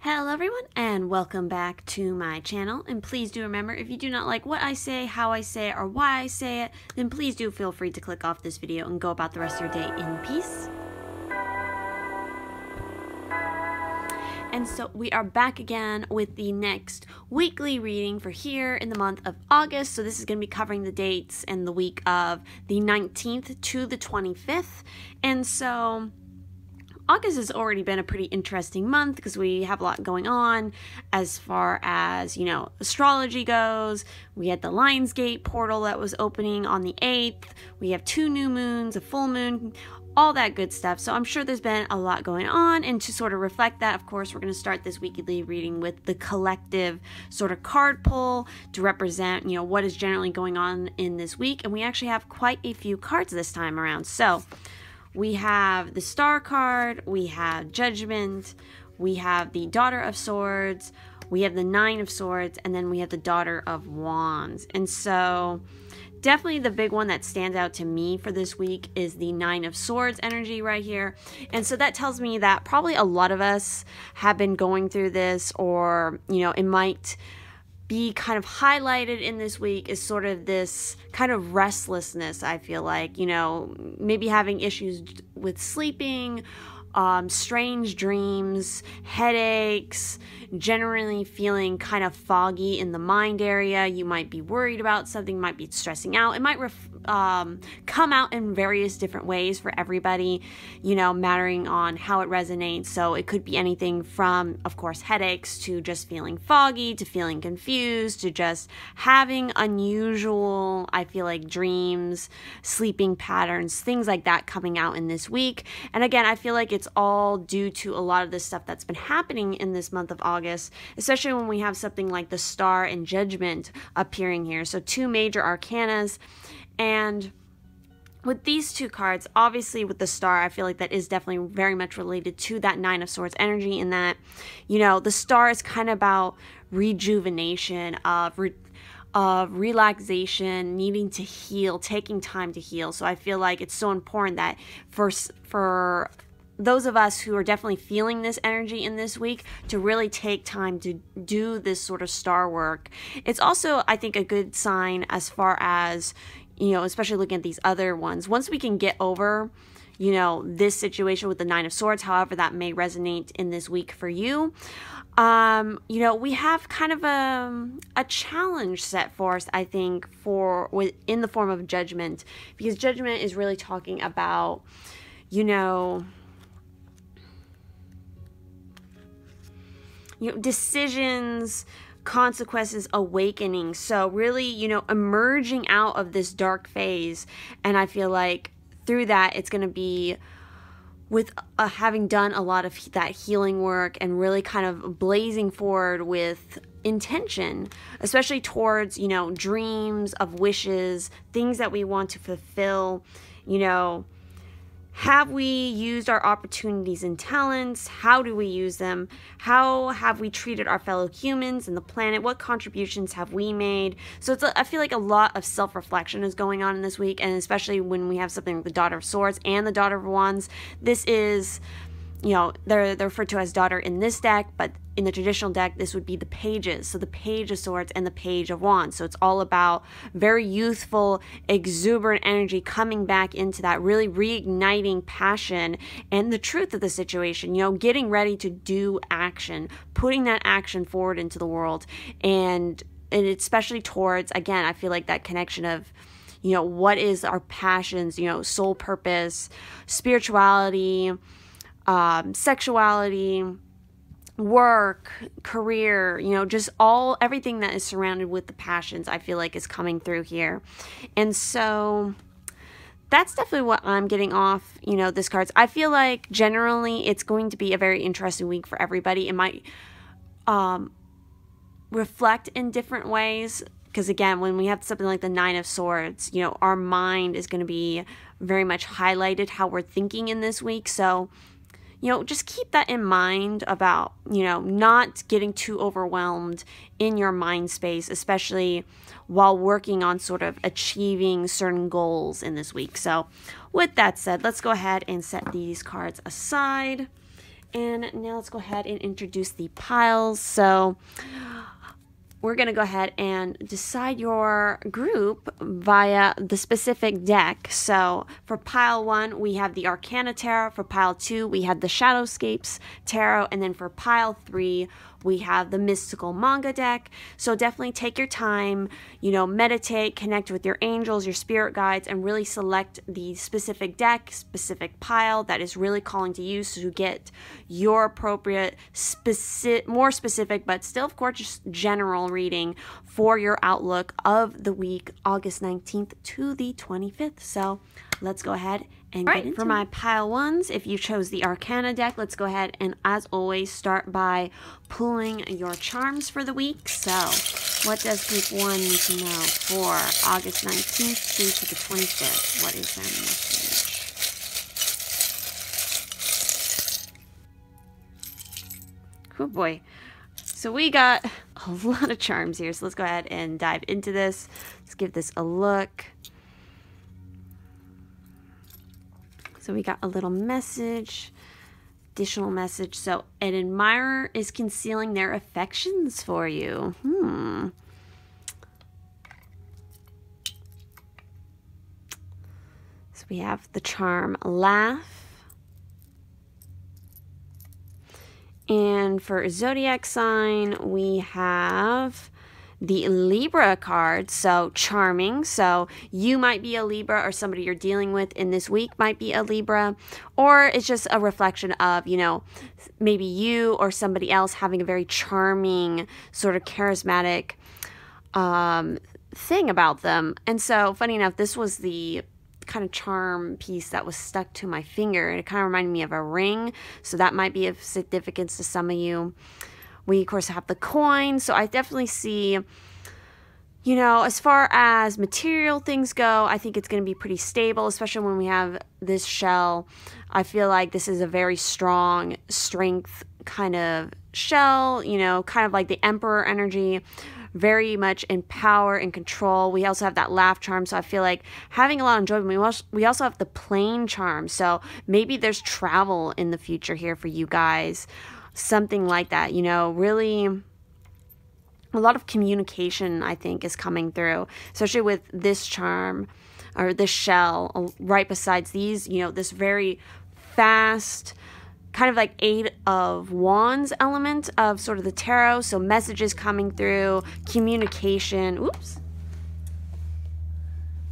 Hello everyone and welcome back to my channel, and please do remember, if you do not like what I say, how I say it, or why I say it, then please do feel free to click off this video and go about the rest of your day in peace. And so we are back again with the next weekly reading for here in the month of August. So this is going to be covering the dates in the week of the 19th to the 25th. And so August has already been a pretty interesting month because we have a lot going on as far as, astrology goes. We had the Lionsgate portal that was opening on the 8th. We have 2 new moons, a full moon, all that good stuff. So I'm sure there's been a lot going on, and to sort of reflect that, of course, we're going to start this weekly reading with the collective sort of card pull to represent, what is generally going on in this week. And we actually have quite a few cards this time around. So we have the Star card, we have Judgment, we have the Daughter of Swords, we have the Nine of Swords, and then we have the Daughter of Wands. And so definitely the big one that stands out to me for this week is the Nine of Swords energy right here. And so that tells me that probably a lot of us have been going through this, or, it might be kind of highlighted in this week is sort of this kind of restlessness. I feel like, maybe having issues with sleeping, strange dreams, headaches, generally feeling kind of foggy in the mind area. You might be worried about something, might be stressing out. It might come out in various different ways for everybody, mattering on how it resonates. So it could be anything from, of course, headaches to just feeling foggy, to feeling confused, to just having unusual, I feel like, dreams, sleeping patterns, things like that coming out in this week. And again, I feel like it's all due to a lot of this stuff that's been happening in this month of August, especially when we have something like the Star and Judgment appearing here. So 2 major arcanas. And with these 2 cards, obviously with the Star, I feel like that is definitely very much related to that Nine of Swords energy, in that, the Star is kind of about rejuvenation, of relaxation, needing to heal, taking time to heal. So I feel like it's so important that for those of us who are definitely feeling this energy in this week, to really take time to do this sort of Star work. It's also, I think, a good sign as far as, especially looking at these other ones. Once we can get over, this situation with the Nine of Swords, however that may resonate in this week for you, we have kind of a challenge set for us, I think, in the form of Judgment, because Judgment is really talking about, decisions, consequences, awakening. So really, emerging out of this dark phase. And I feel like through that, it's going to be with having done a lot of that healing work and really kind of blazing forward with intention, especially towards, dreams of wishes, things that we want to fulfill. Have we used our opportunities and talents? How do we use them? How have we treated our fellow humans and the planet? What contributions have we made? So I feel like a lot of self-reflection is going on in this week, and especially when we have something like the Daughter of Swords and the Daughter of Wands. This is, they're referred to as Daughter in this deck, but in the traditional deck, this would be the Pages. So the Page of Swords and the Page of Wands. So it's all about very youthful, exuberant energy coming back into that, really reigniting passion and the truth of the situation, getting ready to do action, putting that action forward into the world. And especially towards, again, I feel like that connection of, what is our passions, soul purpose, spirituality, sexuality, work, career, just everything that is surrounded with the passions, I feel like is coming through here. And so that's definitely what I'm getting off, this cards. I feel like generally it's going to be a very interesting week for everybody. It might reflect in different ways, because again, when we have something like the Nine of Swords, our mind is going to be very much highlighted, how we're thinking in this week. So just keep that in mind about, not getting too overwhelmed in your mind space, especially while working on sort of achieving certain goals in this week. So with that said, let's go ahead and set these cards aside. And now let's go ahead and introduce the piles. So we're going to go ahead and decide your group via the specific deck. So for pile 1, we have the Arcana Tarot. For pile 2, we have the Shadowscapes Tarot. And then for pile 3, we have the Mystical Manga deck. So definitely take your time, you know, meditate, connect with your angels, your spirit guides, and really select the specific deck, specific pile that is really calling to you, so you get your appropriate, more specific, but still, of course, just general reading for your outlook of the week, August 19th to the 25th. So let's go ahead and get into for my pile 1s. If you chose the Arcana deck, let's go ahead and, as always, start by pulling your charms for the week. So what does group 1 need to know for August 19th through to the 25th? What is their message? Oh boy. So we got a lot of charms here. So let's go ahead and dive into this. Let's give this a look. So we got a little message, additional message. So an admirer is concealing their affections for you. So we have the charm laugh. And for zodiac sign, we have the Libra card. So charming. So you might be a Libra, or somebody you're dealing with in this week might be a Libra, or it's just a reflection of, you know, maybe you or somebody else having a very charming, sort of charismatic thing about them. And so funny enough, this was the kind of charm piece that was stuck to my finger, and it kind of reminded me of a ring, so that might be of significance to some of you. We of course have the coin, so I definitely see, you know, as far as material things go, I think it's going to be pretty stable, especially when we have this shell. I feel like this is a very strong strength kind of shell, you know, kind of like the Emperor energy, very much in power and control. We also have that laugh charm, so I feel like having a lot of enjoyment. We also have the plane charm, so maybe there's travel in the future here for you guys, something like that, you know, really a lot of communication I think is coming through, especially with this charm or this shell right besides these, you know, this very fast kind of like 8 of Wands element of sort of the tarot. So messages coming through, communication, oops,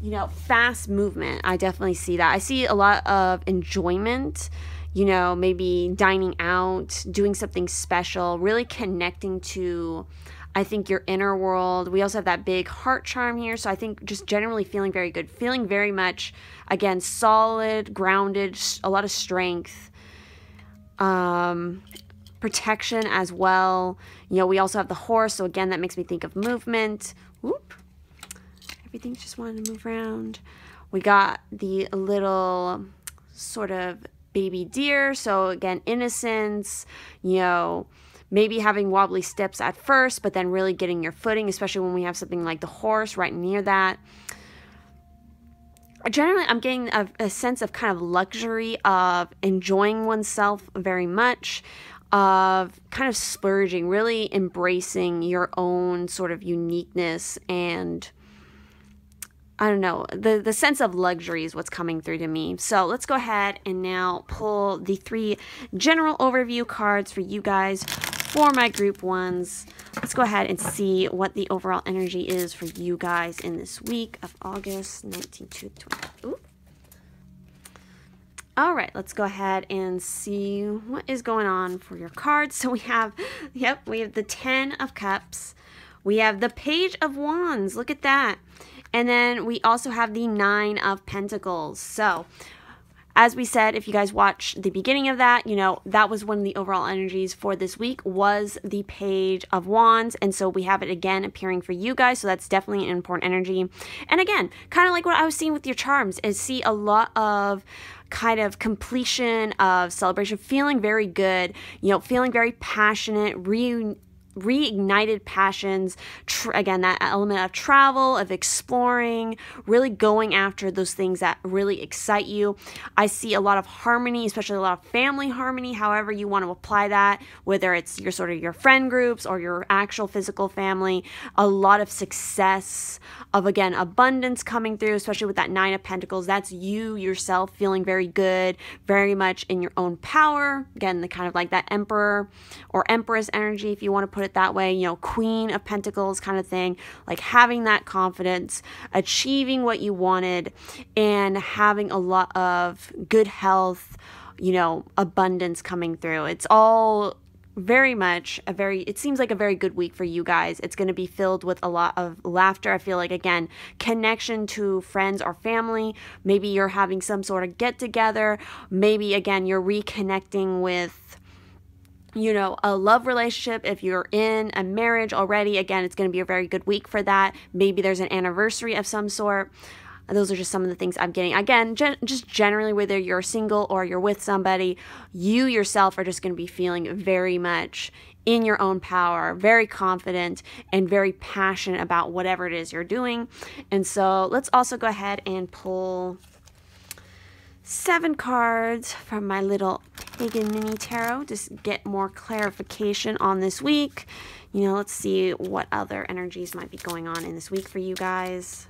you know, fast movement. I definitely see that. I see a lot of enjoyment, you know, maybe dining out, doing something special, really connecting to, I think, your inner world. We also have that big heart charm here. So I think just generally feeling very good, feeling very much, again, solid, grounded, a lot of strength. Protection as well. You know, we also have the horse, so again, that makes me think of movement. Whoop. Everything's just wanting to move around. We got the little sort of baby deer, so again, innocence, you know, maybe having wobbly steps at first, but then really getting your footing, especially when we have something like the horse right near that. Generally, I'm getting a sense of kind of luxury, of enjoying oneself very much, of kind of splurging, really embracing your own sort of uniqueness, and I don't know, the sense of luxury is what's coming through to me. So let's go ahead and now pull the 3 general overview cards for you guys for my group 1s. Let's go ahead and see what the overall energy is for you guys in this week of August 19th to 20th. Ooh. All right, let's go ahead and see what is going on for your cards. So we have, we have the 10 of Cups. We have the Page of Wands. Look at that. And then we also have the 9 of Pentacles. So as we said, if you guys watched the beginning of that, you know, that was one of the overall energies for this week was the Page of Wands. And so we have it again appearing for you guys. So that's definitely an important energy. And again, kind of like what I was seeing with your charms, is see a lot of kind of completion, of celebration, feeling very good, you know, feeling very passionate, reignited passions, again, that element of travel, of exploring, really going after those things that really excite you. I see a lot of harmony, especially a lot of family harmony, however you want to apply that, whether it's your sort of your friend groups or your actual physical family. A lot of success, of again, abundance coming through, especially with that Nine of Pentacles. That's you yourself feeling very good, very much in your own power. Again, the kind of like that Emperor or Empress energy, if you want to put it that way, you know, Queen of Pentacles kind of thing, like having that confidence, achieving what you wanted, and having a lot of good health, you know, abundance coming through. It's all very much it seems like a very good week for you guys. It's going to be filled with a lot of laughter. I feel like, again, connection to friends or family. Maybe you're having some sort of get together. Maybe, again, you're reconnecting with, you know, a love relationship. If you're in a marriage already, again, it's going to be a very good week for that. Maybe there's an anniversary of some sort. Those are just some of the things I'm getting. Again, just generally, whether you're single or you're with somebody, you yourself are just going to be feeling very much in your own power, very confident, and very passionate about whatever it is you're doing. And so let's also go ahead and pull 7 cards from my little Pagan Mini Tarot. Just get more clarification on this week. You know, let's see what other energies might be going on in this week for you guys.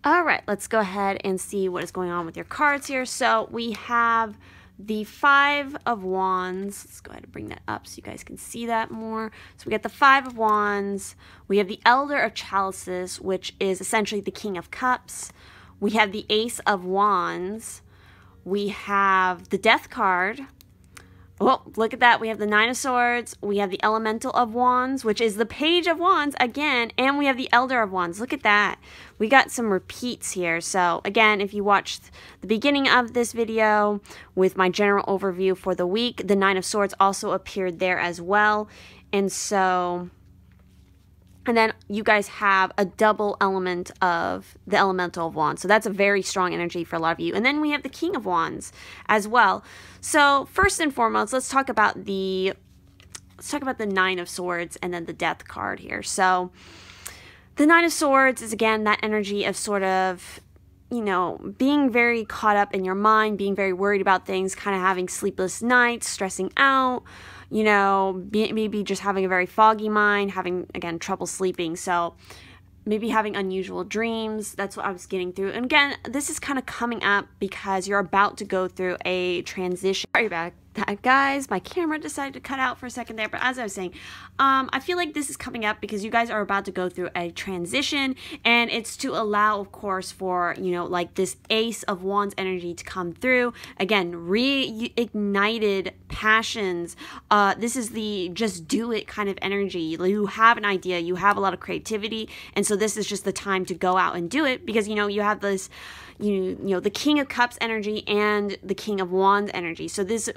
All right, let's go ahead and see what is going on with your cards here. So we have the 5 of Wands. Let's go ahead and bring that up so you guys can see that more. So we got the 5 of Wands. We have the Elder of Chalices, which is essentially the King of Cups. We have the Ace of Wands. We have the Death card. Oh, look at that. We have the 9 of Swords. We have the Elemental of Wands, which is the Page of Wands again. And we have the Elder of Wands. Look at that. We got some repeats here. So again, if you watched the beginning of this video with my general overview for the week, the 9 of Swords also appeared there as well. And so, and then you guys have a double element of the Elemental of Wands. So that's a very strong energy for a lot of you. And then we have the King of Wands as well. So first and foremost, let's talk about the 9 of Swords and then the Death card here. So the 9 of Swords is, again, that energy of sort of, you know, being very caught up in your mind, being very worried about things, kind of having sleepless nights, stressing out, you know, maybe just having a very foggy mind, having, again, trouble sleeping. So maybe having unusual dreams. That's what I was getting through. And again, this is kind of coming up because you're about to go through a transition. Sorry about that, guys. My camera decided to cut out for a second there. But as I was saying, I feel like this is coming up because you guys are about to go through a transition. And it's to allow, of course, for, you know, like this Ace of Wands energy to come through. Again, reignited passions. This is the just do it kind of energy. You have an idea. You have a lot of creativity. And so this is just the time to go out and do it because, you know, you have this, you know, the King of Cups energy and the King of Wands energy. So this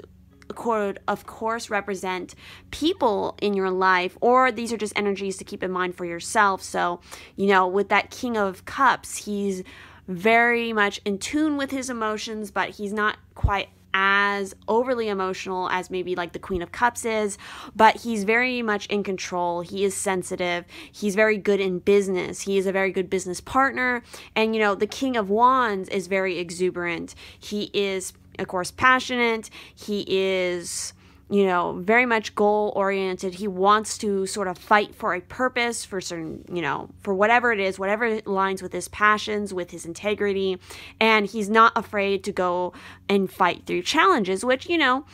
could, of course, represent people in your life, or these are just energies to keep in mind for yourself. So, you know, with that King of Cups, he's very much in tune with his emotions, but he's not quite as overly emotional as maybe like the Queen of Cups is, but he's very much in control. He is sensitive. He's very good in business. He is a very good business partner. And, you know, the King of Wands is very exuberant. He is, of course, passionate. He is, you know, very much goal-oriented. He wants to sort of fight for a purpose, for certain, you know, for whatever it is, whatever aligns with his passions, with his integrity. And he's not afraid to go and fight through challenges, which, you know,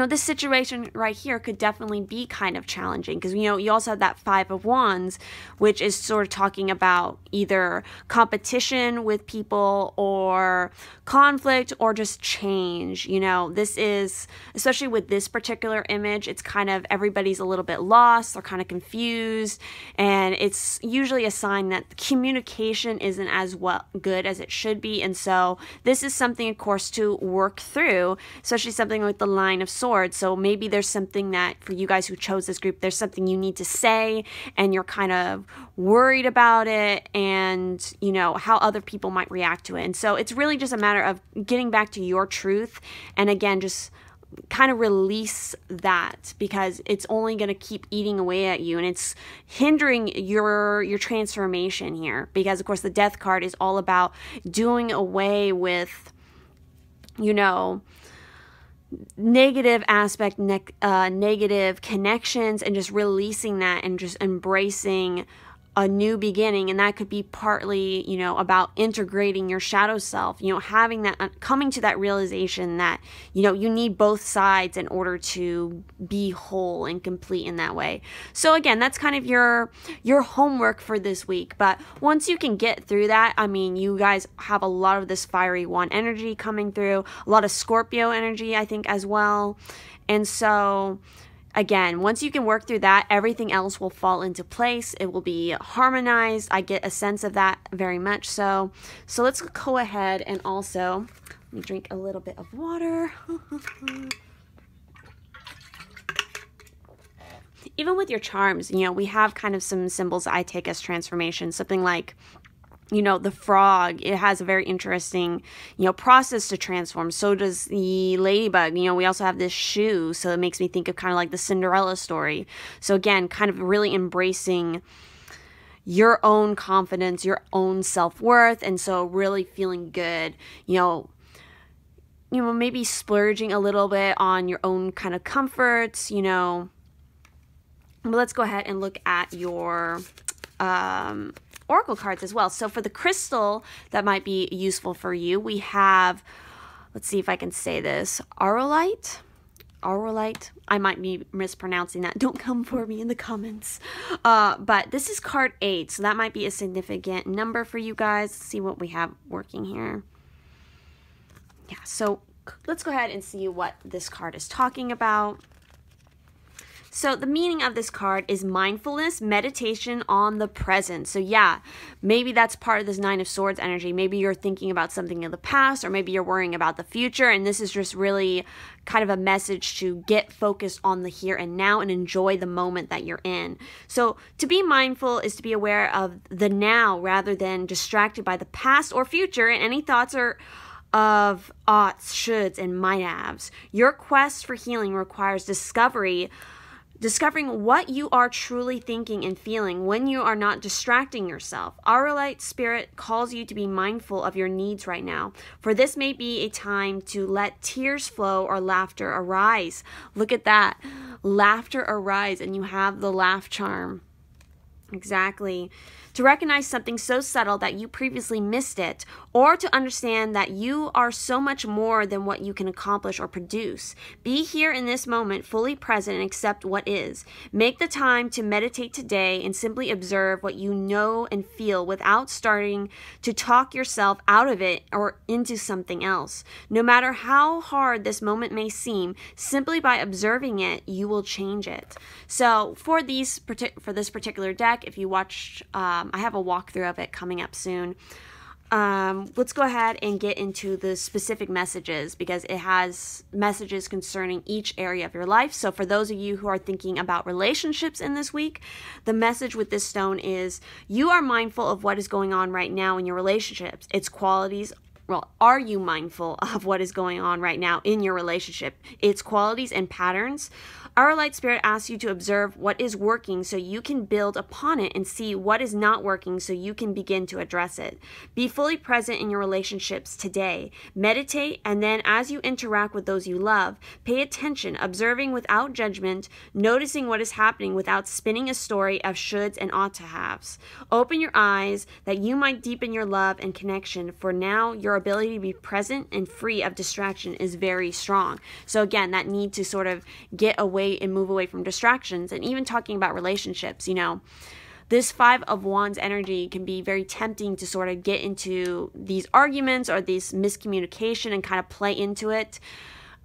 this situation right here could definitely be kind of challenging because, you know, you also have that 5 of Wands, which is sort of talking about either competition with people or conflict or just change. You know, this is, especially with this particular image, it's kind of everybody's a little bit lost or kind of confused. And it's usually a sign that communication isn't as good as it should be. And so this is something, of course, to work through, especially something with the Line of Swords. So maybe there's something that for you guys who chose this group, there's something you need to say and you're kind of worried about it and, you know, how other people might react to it. And so it's really just a matter of getting back to your truth and, again, just kind of release that, because it's only going to keep eating away at you, and it's hindering your transformation here, because of course the Death card is all about doing away with, you know, negative aspect, negative connections, and just releasing that and just embracing a new beginning. And that could be partly, you know, about integrating your shadow self, you know, having that, coming to that realization that, you know, you need both sides in order to be whole and complete in that way. So again, that's kind of your homework for this week. But once you can get through that, I mean, you guys have a lot of this fiery one energy coming through, a lot of Scorpio energy, I think, as well. And so again, once you can work through that, everything else will fall into place. It will be harmonized. I get a sense of that very much so. So let's go ahead and also, let me drink a little bit of water. Even with your charms, you know, we have kind of some symbols that I take as transformation. Something like, you know, the frog, it has a very interesting, you know, process to transform. So does the ladybug. You know, we also have this shoe, so it makes me think of kind of like the Cinderella story. So again, kind of really embracing your own confidence, your own self-worth, and so really feeling good, you know, maybe splurging a little bit on your own kind of comforts, you know. But let's go ahead and look at your oracle cards as well. So for the crystal that might be useful for you, we have, let's see if I can say this, aurolite. I might be mispronouncing that. Don't come for me in the comments. But this is card 8, so that might be a significant number for you guys. Let's see what we have working here. Yeah, so let's go ahead and see what this card is talking about. So the meaning of this card is mindfulness, meditation on the present. So yeah, maybe that's part of this Nine of Swords energy. Maybe you're thinking about something in the past, or maybe you're worrying about the future. And this is just really kind of a message to get focused on the here and now and enjoy the moment that you're in. So to be mindful is to be aware of the now rather than distracted by the past or future and any thoughts or of oughts, shoulds, and might haves. Your quest for healing requires discovering what you are truly thinking and feeling when you are not distracting yourself. Aurolite spirit calls you to be mindful of your needs right now, for this may be a time to let tears flow or laughter arise. Look at that. Laughter arise, and you have the laugh charm. Exactly. To recognize something so subtle that you previously missed it, or to understand that you are so much more than what you can accomplish or produce. Be here in this moment, fully present, and accept what is. Make the time to meditate today and simply observe what you know and feel without starting to talk yourself out of it or into something else. No matter how hard this moment may seem, simply by observing it, you will change it. So for this particular deck, if you watched, I have a walkthrough of it coming up soon. Let's go ahead and get into the specific messages, because it has messages concerning each area of your life. So for those of you who are thinking about relationships in this week, the message with this stone is you are mindful of what is going on right now in your relationships, its qualities. Well, are you mindful of what is going on right now in your relationship, its qualities and patterns? Our light spirit asks you to observe what is working so you can build upon it, and see what is not working so you can begin to address it. Be fully present in your relationships today. Meditate, and then as you interact with those you love, pay attention, observing without judgment, noticing what is happening without spinning a story of shoulds and ought to haves. Open your eyes that you might deepen your love and connection, for now your ability to be present and free of distraction is very strong. So again, that need to sort of get away and move away from distractions. And even talking about relationships, you know, this Five of Wands energy can be very tempting to sort of get into these arguments or this miscommunication and kind of play into it,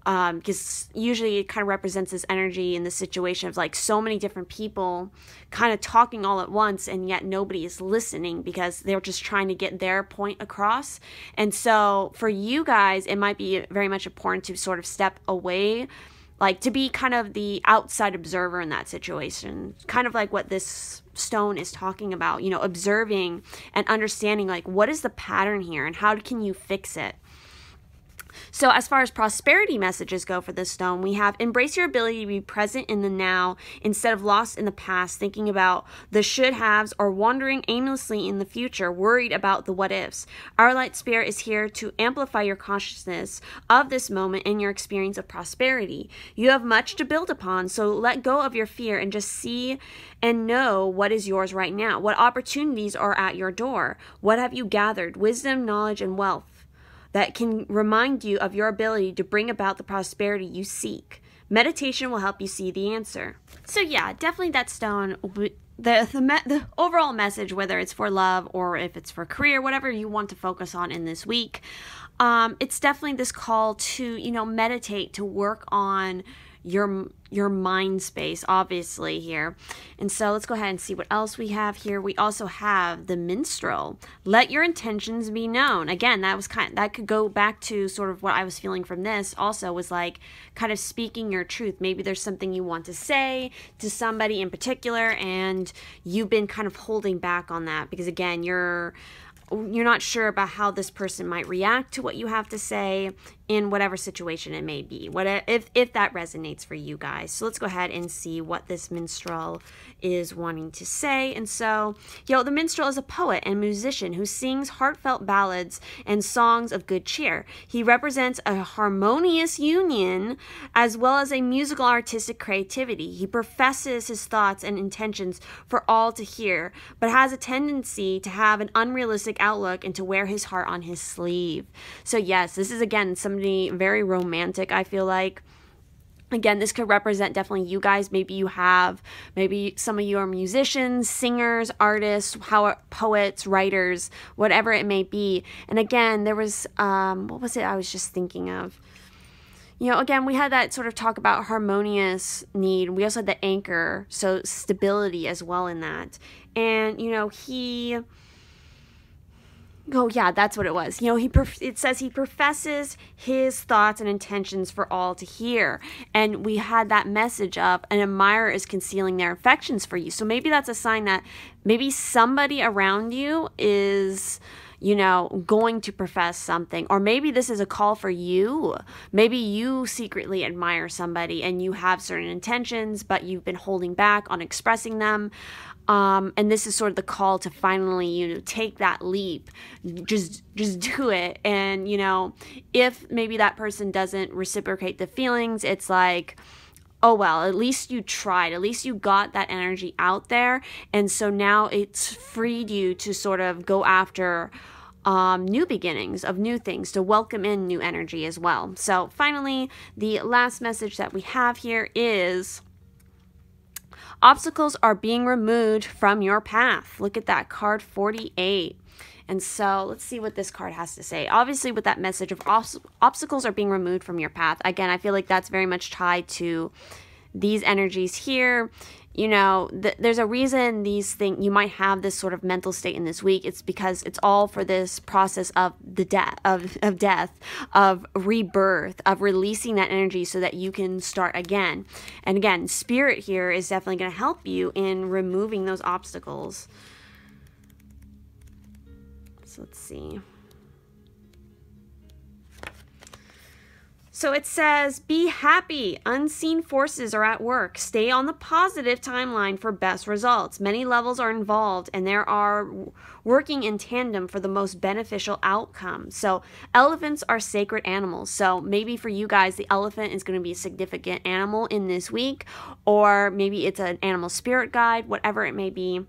because usually it kind of represents this energy in the situation of like so many different people kind of talking all at once, and yet nobody is listening because they're just trying to get their point across. And so for you guys, it might be very much important to sort of step away, like to be kind of the outside observer in that situation, kind of like what this stone is talking about, you know, observing and understanding like what is the pattern here and how can you fix it. So as far as prosperity messages go for this stone, we have embrace your ability to be present in the now instead of lost in the past, thinking about the should-haves or wandering aimlessly in the future, worried about the what-ifs. Our light spirit is here to amplify your consciousness of this moment in your experience of prosperity. You have much to build upon, so let go of your fear and just see and know what is yours right now. What opportunities are at your door? What have you gathered? Wisdom, knowledge, and wealth that can remind you of your ability to bring about the prosperity you seek. Meditation will help you see the answer. So yeah, definitely that stone, the overall message, whether it's for love or if it's for career, whatever you want to focus on in this week, it's definitely this call to, meditate, to work on your mind space, obviously, here. And so let's go ahead and see what else we have here. We also have the minstrel. Let your intentions be known. Again, that could go back to sort of what I was feeling from this also, was like kind of speaking your truth. Maybe there's something you want to say to somebody in particular and you've been kind of holding back on that because, again, you're not sure about how this person might react to what you have to say in whatever situation it may be, if that resonates for you guys. So let's go ahead and see what this minstrel is wanting to say. And so, the minstrel is a poet and musician who sings heartfelt ballads and songs of good cheer. He represents a harmonious union as well as a musical artistic creativity. He professes his thoughts and intentions for all to hear, but has a tendency to have an unrealistic outlook and to wear his heart on his sleeve. So yes, this is again somebody very romantic, I feel like. Again, this could represent definitely you guys. Maybe some of you are musicians, singers, artists, poets, writers, whatever it may be. And again, there was, what was it I was just thinking of? Again, we had that sort of talk about harmonious need. We also had the anchor, so stability as well in that. And, oh, yeah, that's what it was. It says he professes his thoughts and intentions for all to hear. And we had that message of an admirer is concealing their affections for you. So maybe that's a sign that maybe somebody around you is, going to profess something. Or maybe this is a call for you. Maybe you secretly admire somebody and you have certain intentions, but you've been holding back on expressing them. And this is sort of the call to finally, take that leap, just do it. And, if maybe that person doesn't reciprocate the feelings, it's like, oh, well, at least you tried, at least you got that energy out there. And so now it's freed you to sort of go after new beginnings of new things, to welcome in new energy as well. So finally, the last message that we have here is, obstacles are being removed from your path. Look at that, card 48. And so let's see what this card has to say. Obviously, with that message of obstacles are being removed from your path. Again, I feel like that's very much tied to these energies here. There's a reason you might have this sort of mental state in this week. It's because it's all for this process of the death, of rebirth, of releasing that energy so that you can start again. And again, spirit here is definitely going to help you in removing those obstacles. So let's see. So it says, be happy. Unseen forces are at work. Stay on the positive timeline for best results. Many levels are involved and there are working in tandem for the most beneficial outcome. So elephants are sacred animals. So maybe for you guys, the elephant is going to be a significant animal in this week, or maybe it's an animal spirit guide, whatever it may be.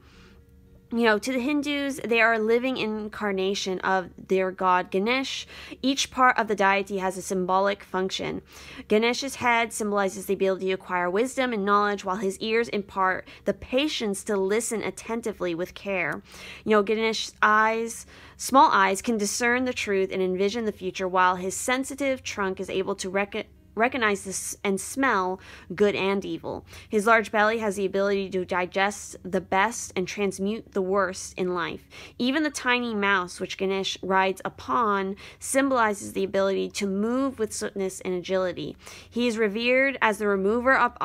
To the Hindus, they are a living incarnation of their god Ganesh. Each part of the deity has a symbolic function. Ganesh's head symbolizes the ability to acquire wisdom and knowledge, while his ears impart the patience to listen attentively with care. Ganesh's small eyes can discern the truth and envision the future, while his sensitive trunk is able to recognize this and smell good and evil. His large belly has the ability to digest the best and transmute the worst in life. Even the tiny mouse which Ganesh rides upon symbolizes the ability to move with swiftness and agility. He is revered as the remover of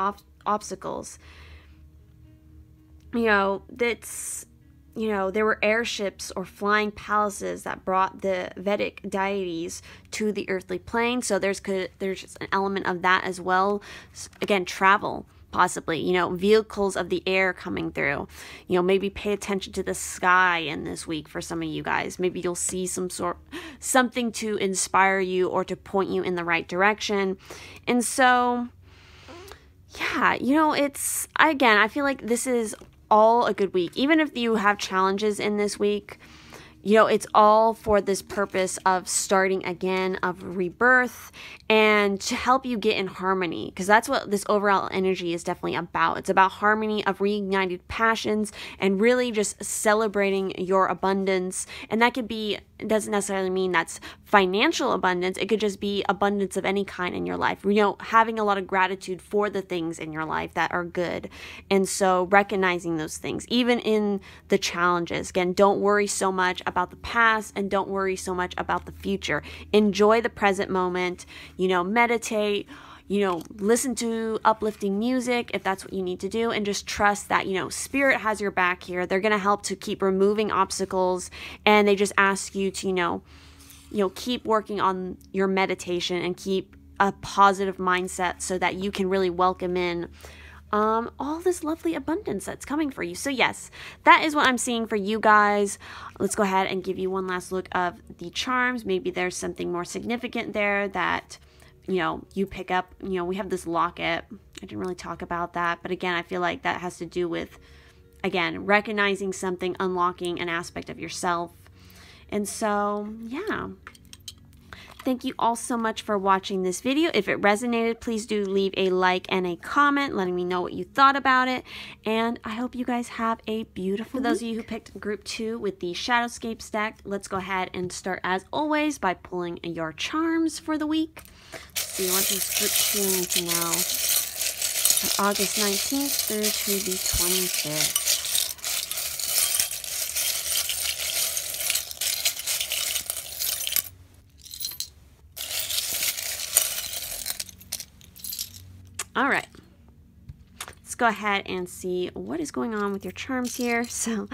obstacles. you know, there were airships or flying palaces that brought the Vedic deities to the earthly plane. So there's just an element of that as well. Again, travel, possibly, you know, vehicles of the air coming through. You know, maybe pay attention to the sky in this week for some of you guys. Maybe you'll see something to inspire you or to point you in the right direction. And so, yeah, you know, I feel like this is all a good week. Even if you have challenges in this week, you know, it's all for this purpose of starting again, of rebirth, and to help you get in harmony, because that's what this overall energy is definitely about. It's about harmony, of reignited passions, and really just celebrating your abundance. And that could be, it doesn't necessarily mean that's financial abundance. It could just be abundance of any kind in your life. You know, having a lot of gratitude for the things in your life that are good. And so recognizing those things, even in the challenges. Again, don't worry so much about the past and don't worry so much about the future. Enjoy the present moment, you know, meditate, you know, listen to uplifting music if that's what you need to do, and just trust that, you know, spirit has your back here. They're going to help to keep removing obstacles, and they just ask you to, you know, keep working on your meditation and keep a positive mindset so that you can really welcome in all this lovely abundance that's coming for you. So yes, that is what I'm seeing for you guys. Let's go ahead and give you one last look of the charms. Maybe there's something more significant there that, you know, you pick up. You know, we have this locket. I didn't really talk about that, but again, I feel like that has to do with, again, recognizing something, unlocking an aspect of yourself. And so, yeah. Thank you all so much for watching this video. If it resonated, please do leave a like and a comment letting me know what you thought about it. And I hope you guys have a beautiful week. For those of you who picked group 2 with the Shadowscape stack, let's go ahead and start as always by pulling your charms for the week. So you want this group 2 need to know from August 19th through to the 25th. All right, let's go ahead and see what is going on with your charms here. So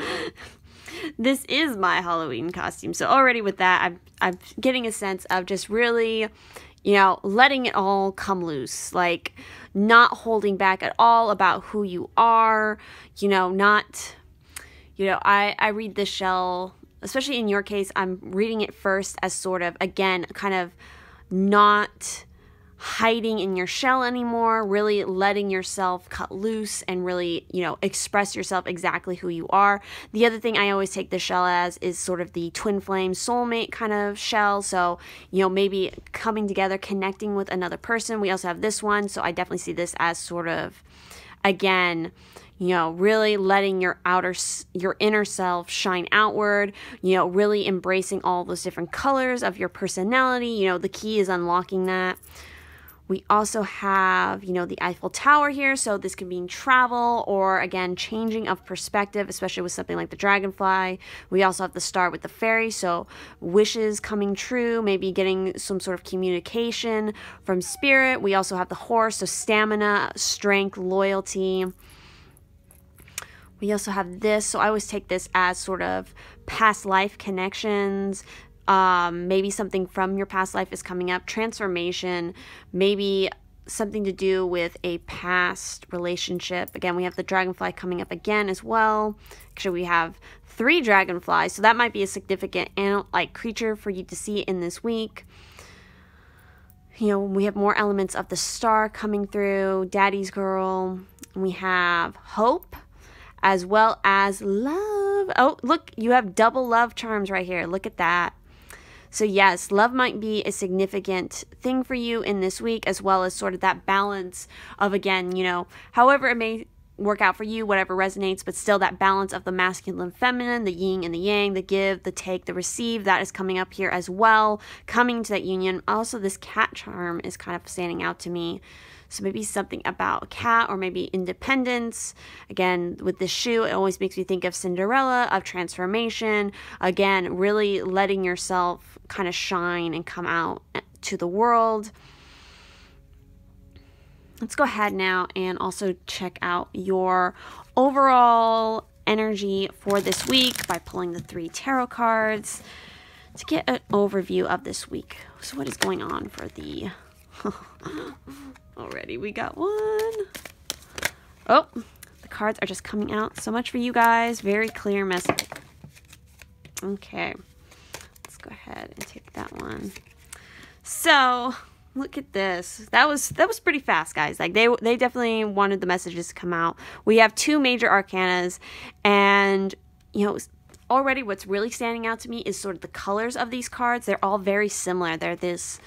this is my Halloween costume. So already with that, I'm getting a sense of just really, you know, letting it all come loose, like not holding back at all about who you are, you know, not, you know, I read this shell, especially in your case, I'm reading it first as sort of, again, kind of not hiding in your shell anymore, really letting yourself cut loose and really, you know, express yourself exactly who you are. The other thing I always take the shell as is sort of the twin flame soulmate kind of shell. So, you know, maybe coming together, connecting with another person. We also have this one. So I definitely see this as sort of, again, you know, really letting your inner self shine outward, you know, really embracing all those different colors of your personality. You know, the key is unlocking that. We also have, you know, the Eiffel Tower here. So this can mean travel or, again, changing of perspective, especially with something like the dragonfly. We also have the star with the fairy. So wishes coming true, maybe getting some sort of communication from spirit. We also have the horse. So stamina, strength, loyalty. We also have this. So I always take this as sort of past life connections. Maybe something from your past life is coming up, transformation, maybe something to do with a past relationship. Again, we have the dragonfly coming up again as well. Actually, we have 3 dragonflies, so that might be a significant creature for you to see in this week. You know, we have more elements of the star coming through, daddy's girl. We have hope, as well as love. Oh, look, you have double love charms right here. Look at that. So yes, love might be a significant thing for you in this week, as well as sort of that balance of, again, you know, however it may work out for you, whatever resonates, but still that balance of the masculine and feminine, the yin and the yang, the give, the take, the receive, that is coming up here as well, coming to that union. Also, this cat charm is kind of standing out to me. So maybe something about a cat, or maybe independence. Again, with the shoe, it always makes me think of Cinderella, of transformation. Again, really letting yourself kind of shine and come out to the world. Let's go ahead now and also check out your overall energy for this week by pulling the 3 tarot cards to get an overview of this week. So what is going on for the... Already we got one. Oh, the cards are just coming out. So much for you guys. Very clear message. Okay. Let's go ahead and take that one. So... look at this. That was pretty fast, guys. Like they definitely wanted the messages to come out. We have 2 major arcanas, and you know, already what's really standing out to me is sort of the colors of these cards. They're all very similar. They're this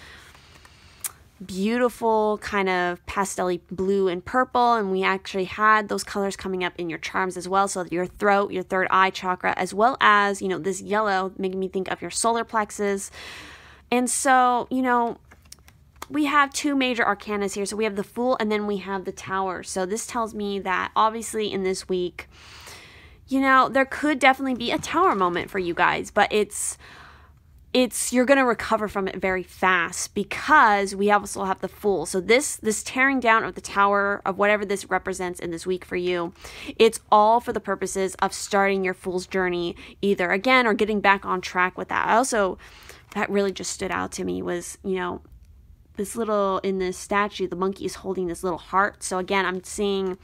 beautiful kind of pastel-y blue and purple, and we actually had those colors coming up in your charms as well. So your throat, your third eye chakra, as well as, you know, this yellow making me think of your solar plexus. And so, you know, we have 2 major arcanas here. So we have the Fool and then we have the Tower. So this tells me that obviously in this week, you know, there could definitely be a Tower moment for you guys, but it's you're going to recover from it very fast because we also have the Fool. So this tearing down of the Tower, of whatever this represents in this week for you, it's all for the purposes of starting your Fool's journey either again or getting back on track with that. Also, that really just stood out to me was, you know, this little, in this statue, the monkey is holding this little heart. So again, I'm seeing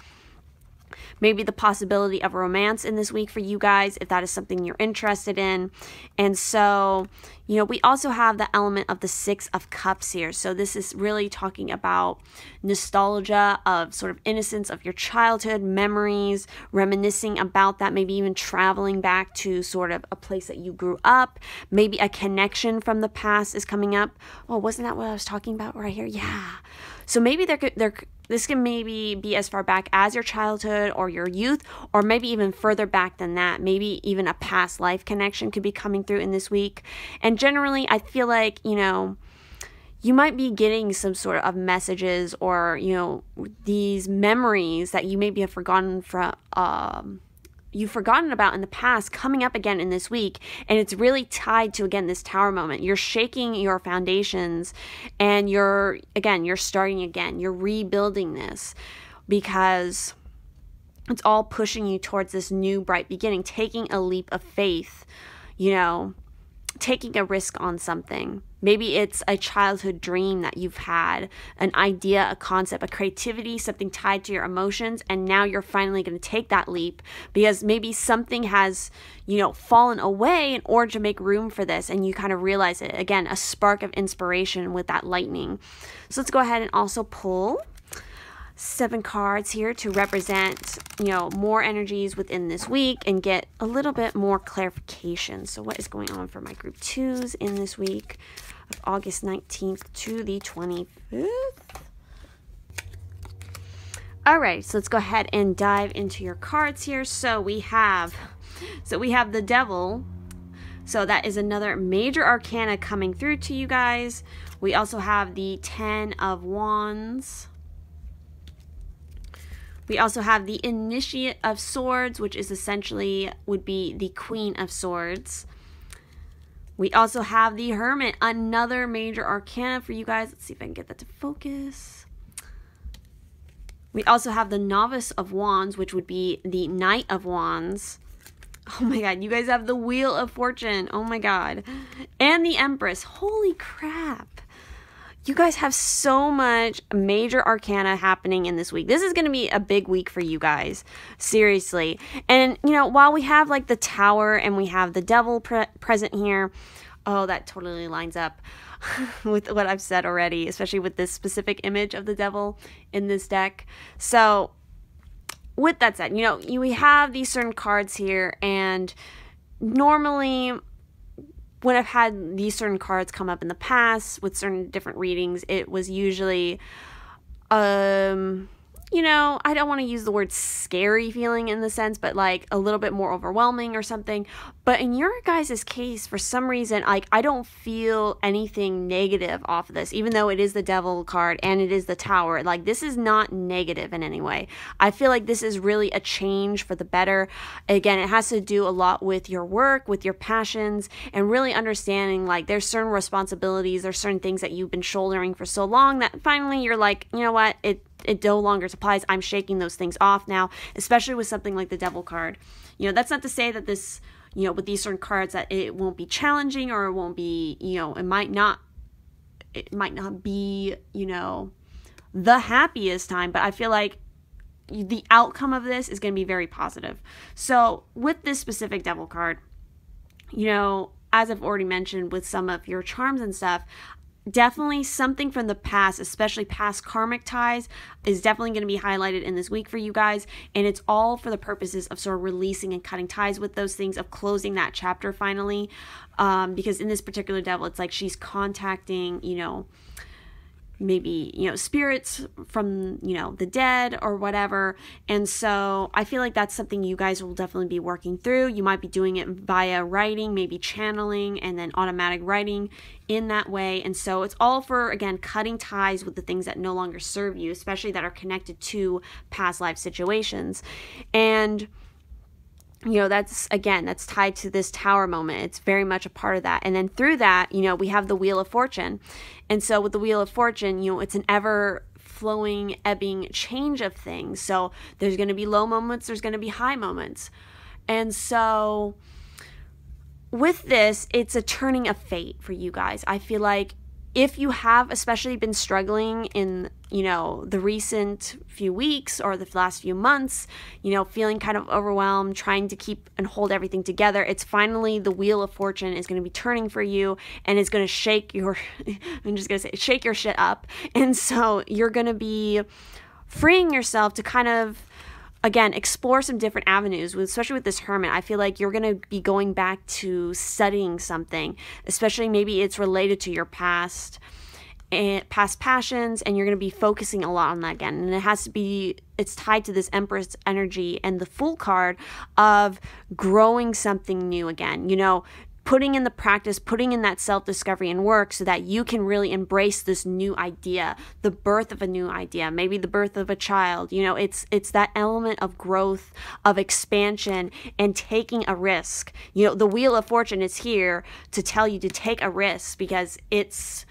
maybe the possibility of romance in this week for you guys, if that is something you're interested in. And so, you know, we also have the element of the 6 of Cups here. So this is really talking about nostalgia of sort of innocence of your childhood, memories, reminiscing about that, maybe even traveling back to sort of a place that you grew up. Maybe a connection from the past is coming up. Oh, wasn't that what I was talking about right here? Yeah. So maybe this can maybe be as far back as your childhood or your youth, or maybe even further back than that. Maybe even a past life connection could be coming through in this week. And generally, I feel like, you know, you might be getting some sort of messages or, you know, these memories that you maybe have forgotten from, you've forgotten about in the past coming up again in this week. And it's really tied to, again, this Tower moment. You're shaking your foundations and you're starting again. You're rebuilding this because it's all pushing you towards this new bright beginning, taking a leap of faith, you know, taking a risk on something. Maybe it's a childhood dream that you've had, an idea, a concept, a creativity, something tied to your emotions, and now you're finally going to take that leap because maybe something has, you know, fallen away in order to make room for this, and you kind of realize it. Again, a spark of inspiration with that lightning. So let's go ahead and also pull 7 cards here to represent, you know, more energies within this week and get a little bit more clarification. So what is going on for my group 2s in this week of August 19th to the 25th? All right, so let's go ahead and dive into your cards here. So we have the Devil. So that is another major arcana coming through to you guys. We also have the 10 of Wands. We also have the Initiate of Swords, which is essentially would be the Queen of Swords. We also have the Hermit, another major arcana for you guys. Let's see if I can get that to focus. We also have the Novice of Wands, which would be the Knight of Wands. Oh my god, you guys have the Wheel of Fortune. Oh my god. And the Empress. Holy crap. You guys have so much major arcana happening in this week. This is going to be a big week for you guys. Seriously. And, you know, while we have like the Tower and we have the Devil present here, oh, that totally lines up with what I've said already, especially with this specific image of the Devil in this deck. So, with that said, you know, we have these certain cards here, and normally when I've had these certain cards come up in the past with certain different readings, it was usually, you know, I don't want to use the word scary feeling in the sense, but like a little bit more overwhelming or something. But in your guys' case, for some reason, like I don't feel anything negative off of this, even though it is the Devil card and it is the Tower. Like this is not negative in any way. I feel like this is really a change for the better. Again, it has to do a lot with your work, with your passions, and really understanding like there's certain responsibilities, there's certain things that you've been shouldering for so long that finally you're like, you know what, it no longer applies. I'm shaking those things off now, especially with something like the Devil card. You know, that's not to say that this, you know, with these certain cards that it won't be challenging or it won't be, you know, it might not be, you know, the happiest time, but I feel like the outcome of this is going to be very positive. So with this specific Devil card, you know, as I've already mentioned with some of your charms and stuff, definitely something from the past, especially past karmic ties, is definitely going to be highlighted in this week for you guys. And it's all for the purposes of sort of releasing and cutting ties with those things, of closing that chapter finally. Because in this particular Devil, it's like she's contacting, you know, maybe, you know, spirits from, you know, the dead or whatever. And so I feel like that's something you guys will definitely be working through. You might be doing it via writing, maybe channeling, and then automatic writing in that way. And so it's all for, again, cutting ties with the things that no longer serve you, especially that are connected to past life situations. And you know, that's, again, that's tied to this Tower moment. It's very much a part of that. And then through that, you know, we have the Wheel of Fortune. And so with the Wheel of Fortune, you know, it's an ever flowing, ebbing change of things. So there's going to be low moments, there's going to be high moments. And so with this, it's a turning of fate for you guys. I feel like if you have especially been struggling in, you know, the recent few weeks or the last few months, you know, feeling kind of overwhelmed, trying to keep and hold everything together, it's finally the Wheel of Fortune is going to be turning for you, and it's going to shake your, I'm just going to say, shake your shit up. And so you're going to be freeing yourself to kind of, again, explore some different avenues, especially with this Hermit. I feel like you're going to be going back to studying something, especially maybe it's related to your past and past passions, and you're going to be focusing a lot on that again. And it has to be, it's tied to this Empress energy and the Fool card of growing something new again, you know, putting in the practice, putting in that self-discovery and work so that you can really embrace this new idea, the birth of a new idea, maybe the birth of a child. You know, it's that element of growth, of expansion, and taking a risk. You know, the Wheel of Fortune is here to tell you to take a risk because it's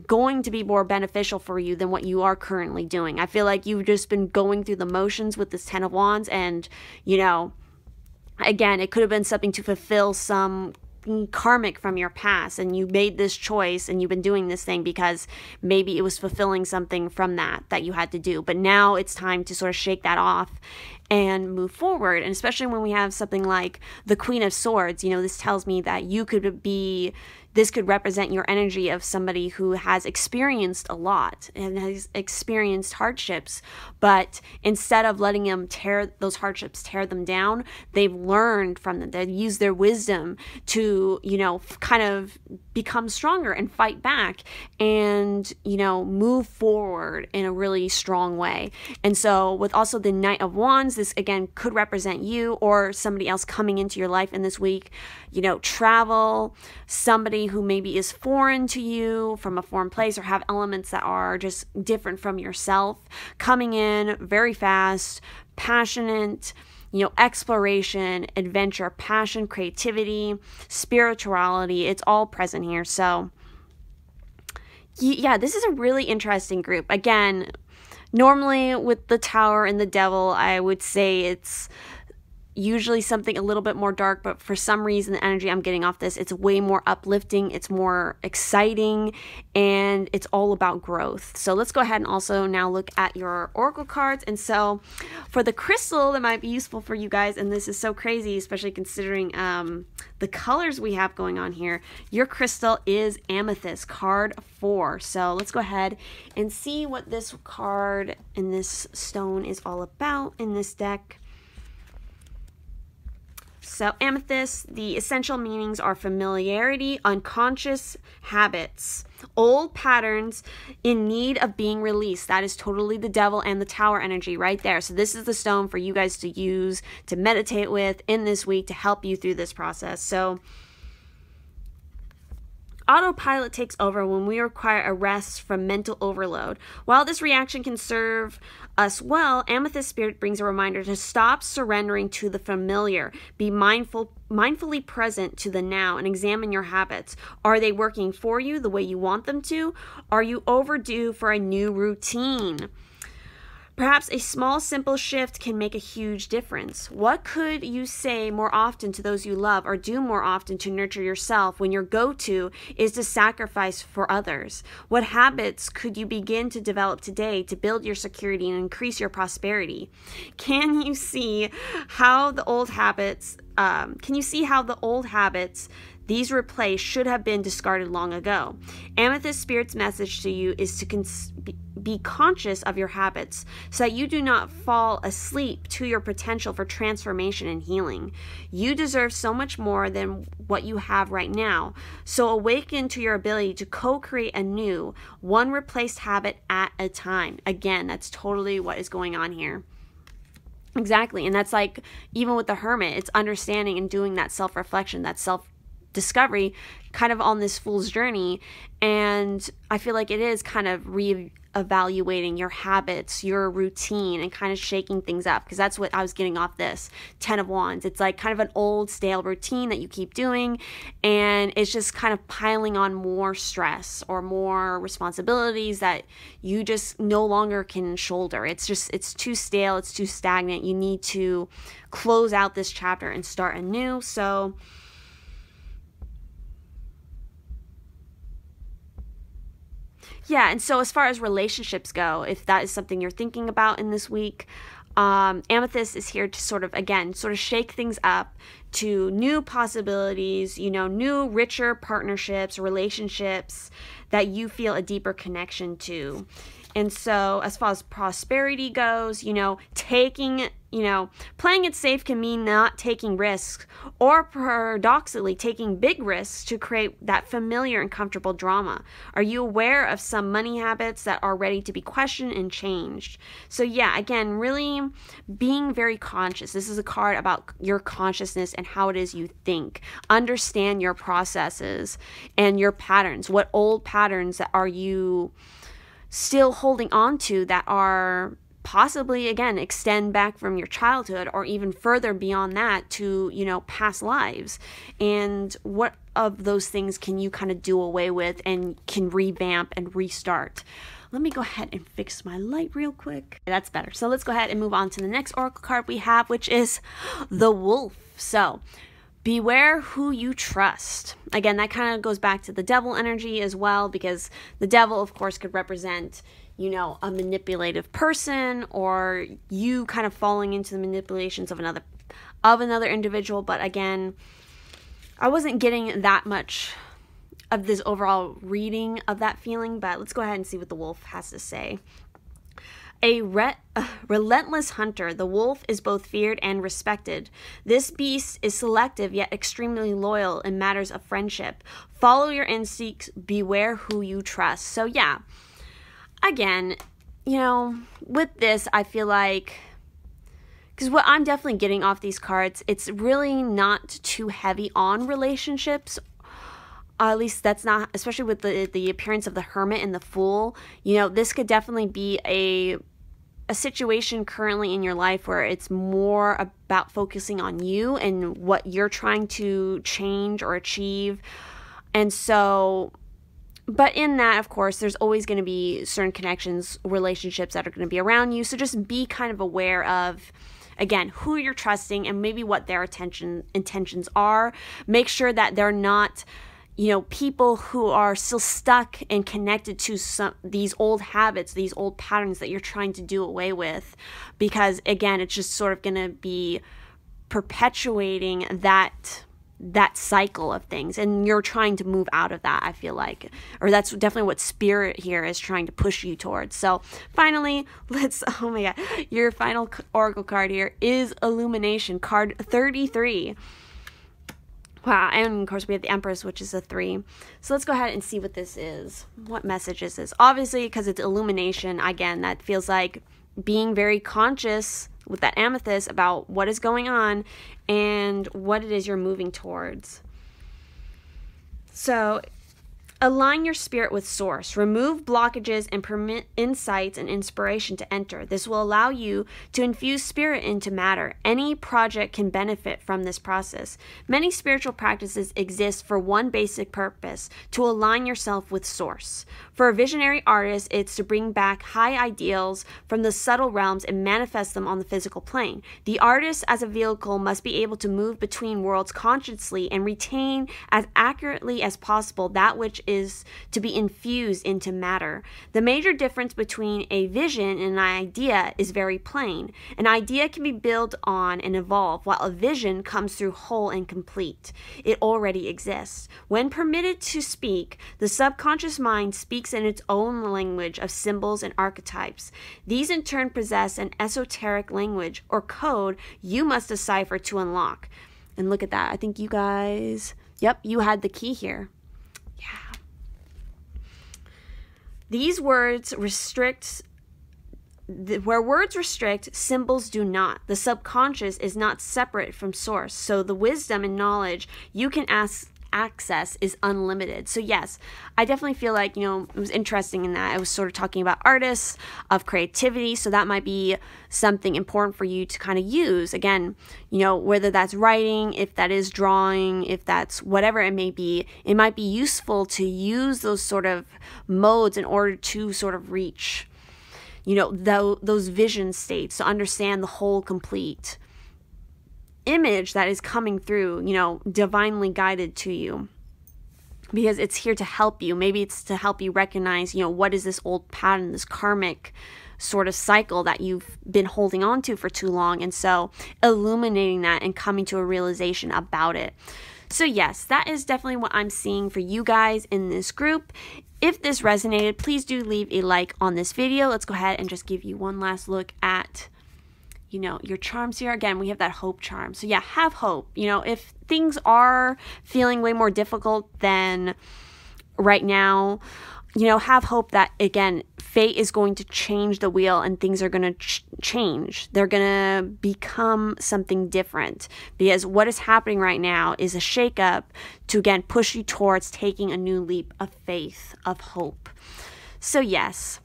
going to be more beneficial for you than what you are currently doing. I feel like you've just been going through the motions with this Ten of Wands, and, you know, again, it could have been something to fulfill some karmic from your past, and you made this choice and you've been doing this thing because maybe it was fulfilling something from that you had to do. But now it's time to sort of shake that off and move forward. And especially when we have something like the Queen of Swords, you know, this tells me that you could be, this could represent your energy of somebody who has experienced a lot and has experienced hardships, but instead of letting them those hardships tear them down, they've learned from them. They've used their wisdom to, you know, kind of become stronger and fight back and, you know, move forward in a really strong way. And so with also the Knight of Wands, this again could represent you or somebody else coming into your life in this week, you know, travel, somebody who maybe is foreign to you from a foreign place or have elements that are just different from yourself, coming in very fast, passionate, you know, exploration, adventure, passion, creativity, spirituality, it's all present here. So yeah, this is a really interesting group. Again, normally with the Tower and the Devil, I would say it's usually something a little bit more dark, but for some reason the energy I'm getting off this, it's way more uplifting, it's more exciting, and it's all about growth. So let's go ahead and also now look at your oracle cards. And so for the crystal that might be useful for you guys, and this is so crazy, especially considering the colors we have going on here, your crystal is Amethyst, card 4. So let's go ahead and see what this card and this stone is all about in this deck. So Amethyst, the essential meanings are familiarity, unconscious habits, old patterns in need of being released. That is totally the Devil and the Tower energy right there. So this is the stone for you guys to use, to meditate with in this week to help you through this process. So autopilot takes over when we require a rest from mental overload. While this reaction can serve us well, Amethyst Spirit brings a reminder to stop surrendering to the familiar. Be mindfully present to the now and examine your habits. Are they working for you the way you want them to? Are you overdue for a new routine? Perhaps a small, simple shift can make a huge difference. What could you say more often to those you love, or do more often to nurture yourself when your go-to is to sacrifice for others? What habits could you begin to develop today to build your security and increase your prosperity? Can you see how the old habits these replaced should have been discarded long ago? Amethyst Spirit's message to you is to be conscious of your habits so that you do not fall asleep to your potential for transformation and healing. You deserve so much more than what you have right now. So awaken to your ability to co-create a new, one replaced habit at a time. Again, that's totally what is going on here. Exactly. And that's like, even with the Hermit, it's understanding and doing that self-reflection, that self-discovery, kind of on this fool's journey. And I feel like it is kind of reevaluating your habits, your routine, and kind of shaking things up, because that's what I was getting off this 10 of Wands. It's like kind of an old stale routine that you keep doing, and it's just kind of piling on more stress or more responsibilities that you just no longer can shoulder. It's too stale, it's too stagnant. You need to close out this chapter and start anew. So yeah, and so as far as relationships go, if that is something you're thinking about in this week, Amethyst is here to sort of shake things up to new possibilities, new, richer partnerships, relationships that you feel a deeper connection to. And so as far as prosperity goes, playing it safe can mean not taking risks, or paradoxically taking big risks to create that familiar and comfortable drama. Are you aware of some money habits that are ready to be questioned and changed? So yeah, again, really being very conscious. This is a card about your consciousness and how it is you think. Understand your processes and your patterns. What old patterns are you still holding on to that are possibly, again, extend back from your childhood or even further beyond that to, past lives? And what of those things can you kind of do away with and can revamp and restart? Let me go ahead and fix my light real quick. That's better. So let's go ahead and move on to the next oracle card we have, which is the Wolf. So beware who you trust. Again, that kind of goes back to the devil energy as well, because the devil, of course, could represent, a manipulative person, or you kind of falling into the manipulations of another individual. But again, I wasn't getting that much of this overall reading of that feeling, but let's go ahead and see what the Wolf has to say. A relentless hunter, the wolf is both feared and respected. This beast is selective yet extremely loyal in matters of friendship. Follow your instincts, beware who you trust. So yeah, again, with this, I feel like, because what I'm definitely getting off these cards, it's really not too heavy on relationships. At least that's not, especially with the appearance of the Hermit and the Fool. This could definitely be a situation currently in your life where it's more about focusing on you and what you're trying to change or achieve. And so, but in that, of course, there's always going to be certain connections, relationships that are going to be around you. So just be kind of aware of, again, who you're trusting and maybe what their intentions are. Make sure that they're not, people who are still stuck and connected to these old habits, these old patterns that you're trying to do away with, because again, it's just sort of going to be perpetuating that cycle of things, and you're trying to move out of that, I feel like, or that's definitely what Spirit here is trying to push you towards. So finally, oh my god, your final oracle card here is Illumination, card 33. Wow, and of course we have the Empress, which is a 3. So let's go ahead and see what this is. What message is this? Obviously, because it's illumination, again, that feels like being very conscious with that Amethyst about what is going on and what it is you're moving towards. So align your spirit with source. Remove blockages and permit insights and inspiration to enter. This will allow you to infuse spirit into matter. Any project can benefit from this process. Many spiritual practices exist for one basic purpose: to align yourself with source. For a visionary artist, it's to bring back high ideals from the subtle realms and manifest them on the physical plane. The artist, as a vehicle, must be able to move between worlds consciously and retain as accurately as possible that which is to be infused into matter. The major difference between a vision and an idea is very plain. An idea can be built on and evolve, while a vision comes through whole and complete. It already exists. When permitted to speak, the subconscious mind speaks in its own language of symbols and archetypes. These in turn possess an esoteric language or code you must decipher to unlock. And look at that. I think you guys, yep, you had the key here. Yeah. These words restrict, where words restrict, symbols do not. The subconscious is not separate from source, so the wisdom and knowledge you can access is unlimited. So yes, I definitely feel like, it was interesting in that I was sort of talking about artists, of creativity, so that might be something important for you to kind of use. Again, whether that's writing, if that is drawing, if that's whatever it may be, it might be useful to use those sort of modes in order to sort of reach, those vision states, to understand the whole complete image that is coming through, divinely guided to you, because it's here to help you. Maybe it's to help you recognize, what is this old pattern, this karmic sort of cycle that you've been holding on to for too long, and so illuminating that and coming to a realization about it. So yes, that is definitely what I'm seeing for you guys in this group. If this resonated, please do leave a like on this video. Let's go ahead and just give you one last look at your charms here. Again, we have that hope charm. So yeah, have hope. If things are feeling way more difficult than right now, have hope that, again, fate is going to change the wheel and things are going to change. They're going to become something different, because what is happening right now is a shakeup to, again, push you towards taking a new leap of faith, of hope. So yes,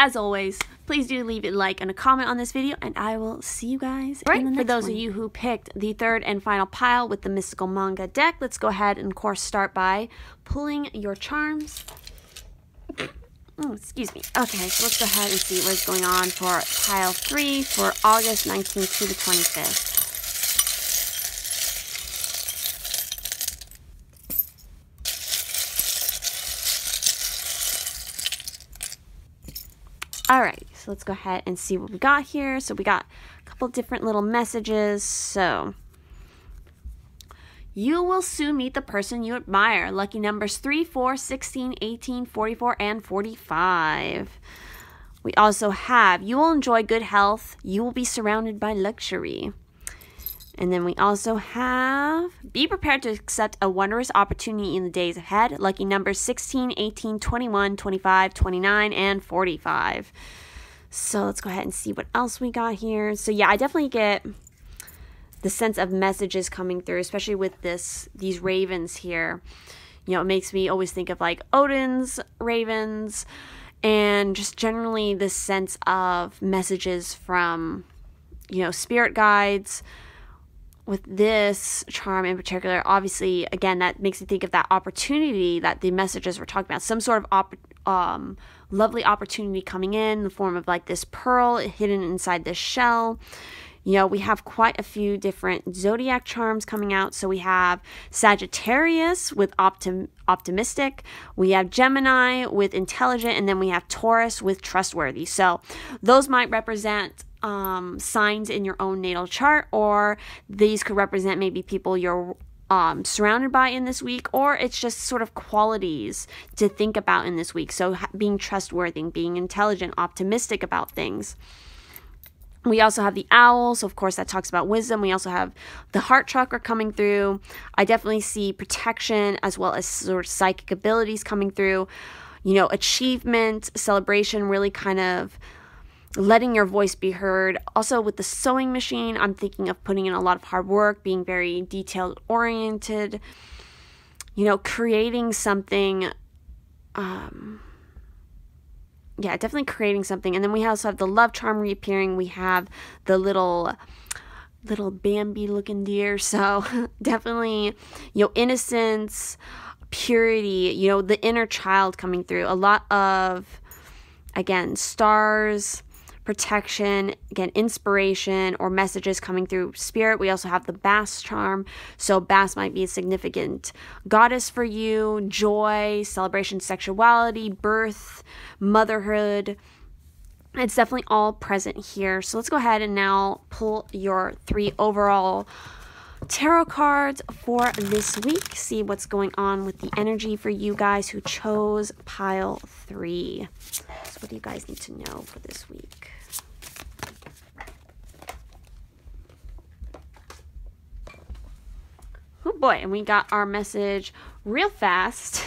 as always, please do leave a like and a comment on this video, and I will see you guys in the next one. For those of you who picked the third and final pile with the Mystical Manga deck, let's go ahead and, of course, start by pulling your charms. Oh, excuse me. Okay, so let's go ahead and see what's going on for pile 3 for August 19th to the 25th. Alright, so let's go ahead and see what we got here. So we got a couple different little messages. So, you will soon meet the person you admire. Lucky numbers 3, 4, 16, 18, 44, and 45. We also have, you will enjoy good health. You will be surrounded by luxury. And then we also have, be prepared to accept a wondrous opportunity in the days ahead. Lucky numbers 16, 18, 21, 25, 29, and 45. So let's go ahead and see what else we got here. So yeah, I definitely get the sense of messages coming through, especially with these ravens here. It makes me always think of like Odin's ravens, and just generally this sense of messages from, spirit guides. With this charm in particular, obviously, again, that makes me think of that opportunity that the messages were talking about. Some sort of lovely opportunity coming in the form of like this pearl hidden inside this shell. We have quite a few different zodiac charms coming out. So we have Sagittarius with optimistic. We have Gemini with intelligent. And then we have Taurus with trustworthy. So those might represent signs in your own natal chart, or these could represent maybe people you're surrounded by in this week, or it's just sort of qualities to think about in this week. So being trustworthy, being intelligent, optimistic about things. We also have the owl, so of course that talks about wisdom. We also have the heart chakra coming through. I definitely see protection as well as sort of psychic abilities coming through. Achievement, celebration, really kind of letting your voice be heard. Also with the sewing machine, I'm thinking of putting in a lot of hard work, being very detailed oriented, creating something. Yeah, definitely creating something. And then we also have the love charm reappearing. We have the little Bambi looking deer. So definitely, innocence, purity, you know, the inner child coming through. A lot of, again, stars, protection, again, inspiration or messages coming through spirit. We also have the Bass charm. So Bass might be a significant goddess for you, joy, celebration, sexuality, birth, motherhood. It's definitely all present here. So let's go ahead and now pull your 3 overall tarot cards for this week. See what's going on with the energy for you guys who chose pile 3. So what do you guys need to know for this week? Oh boy, and we got our message real fast.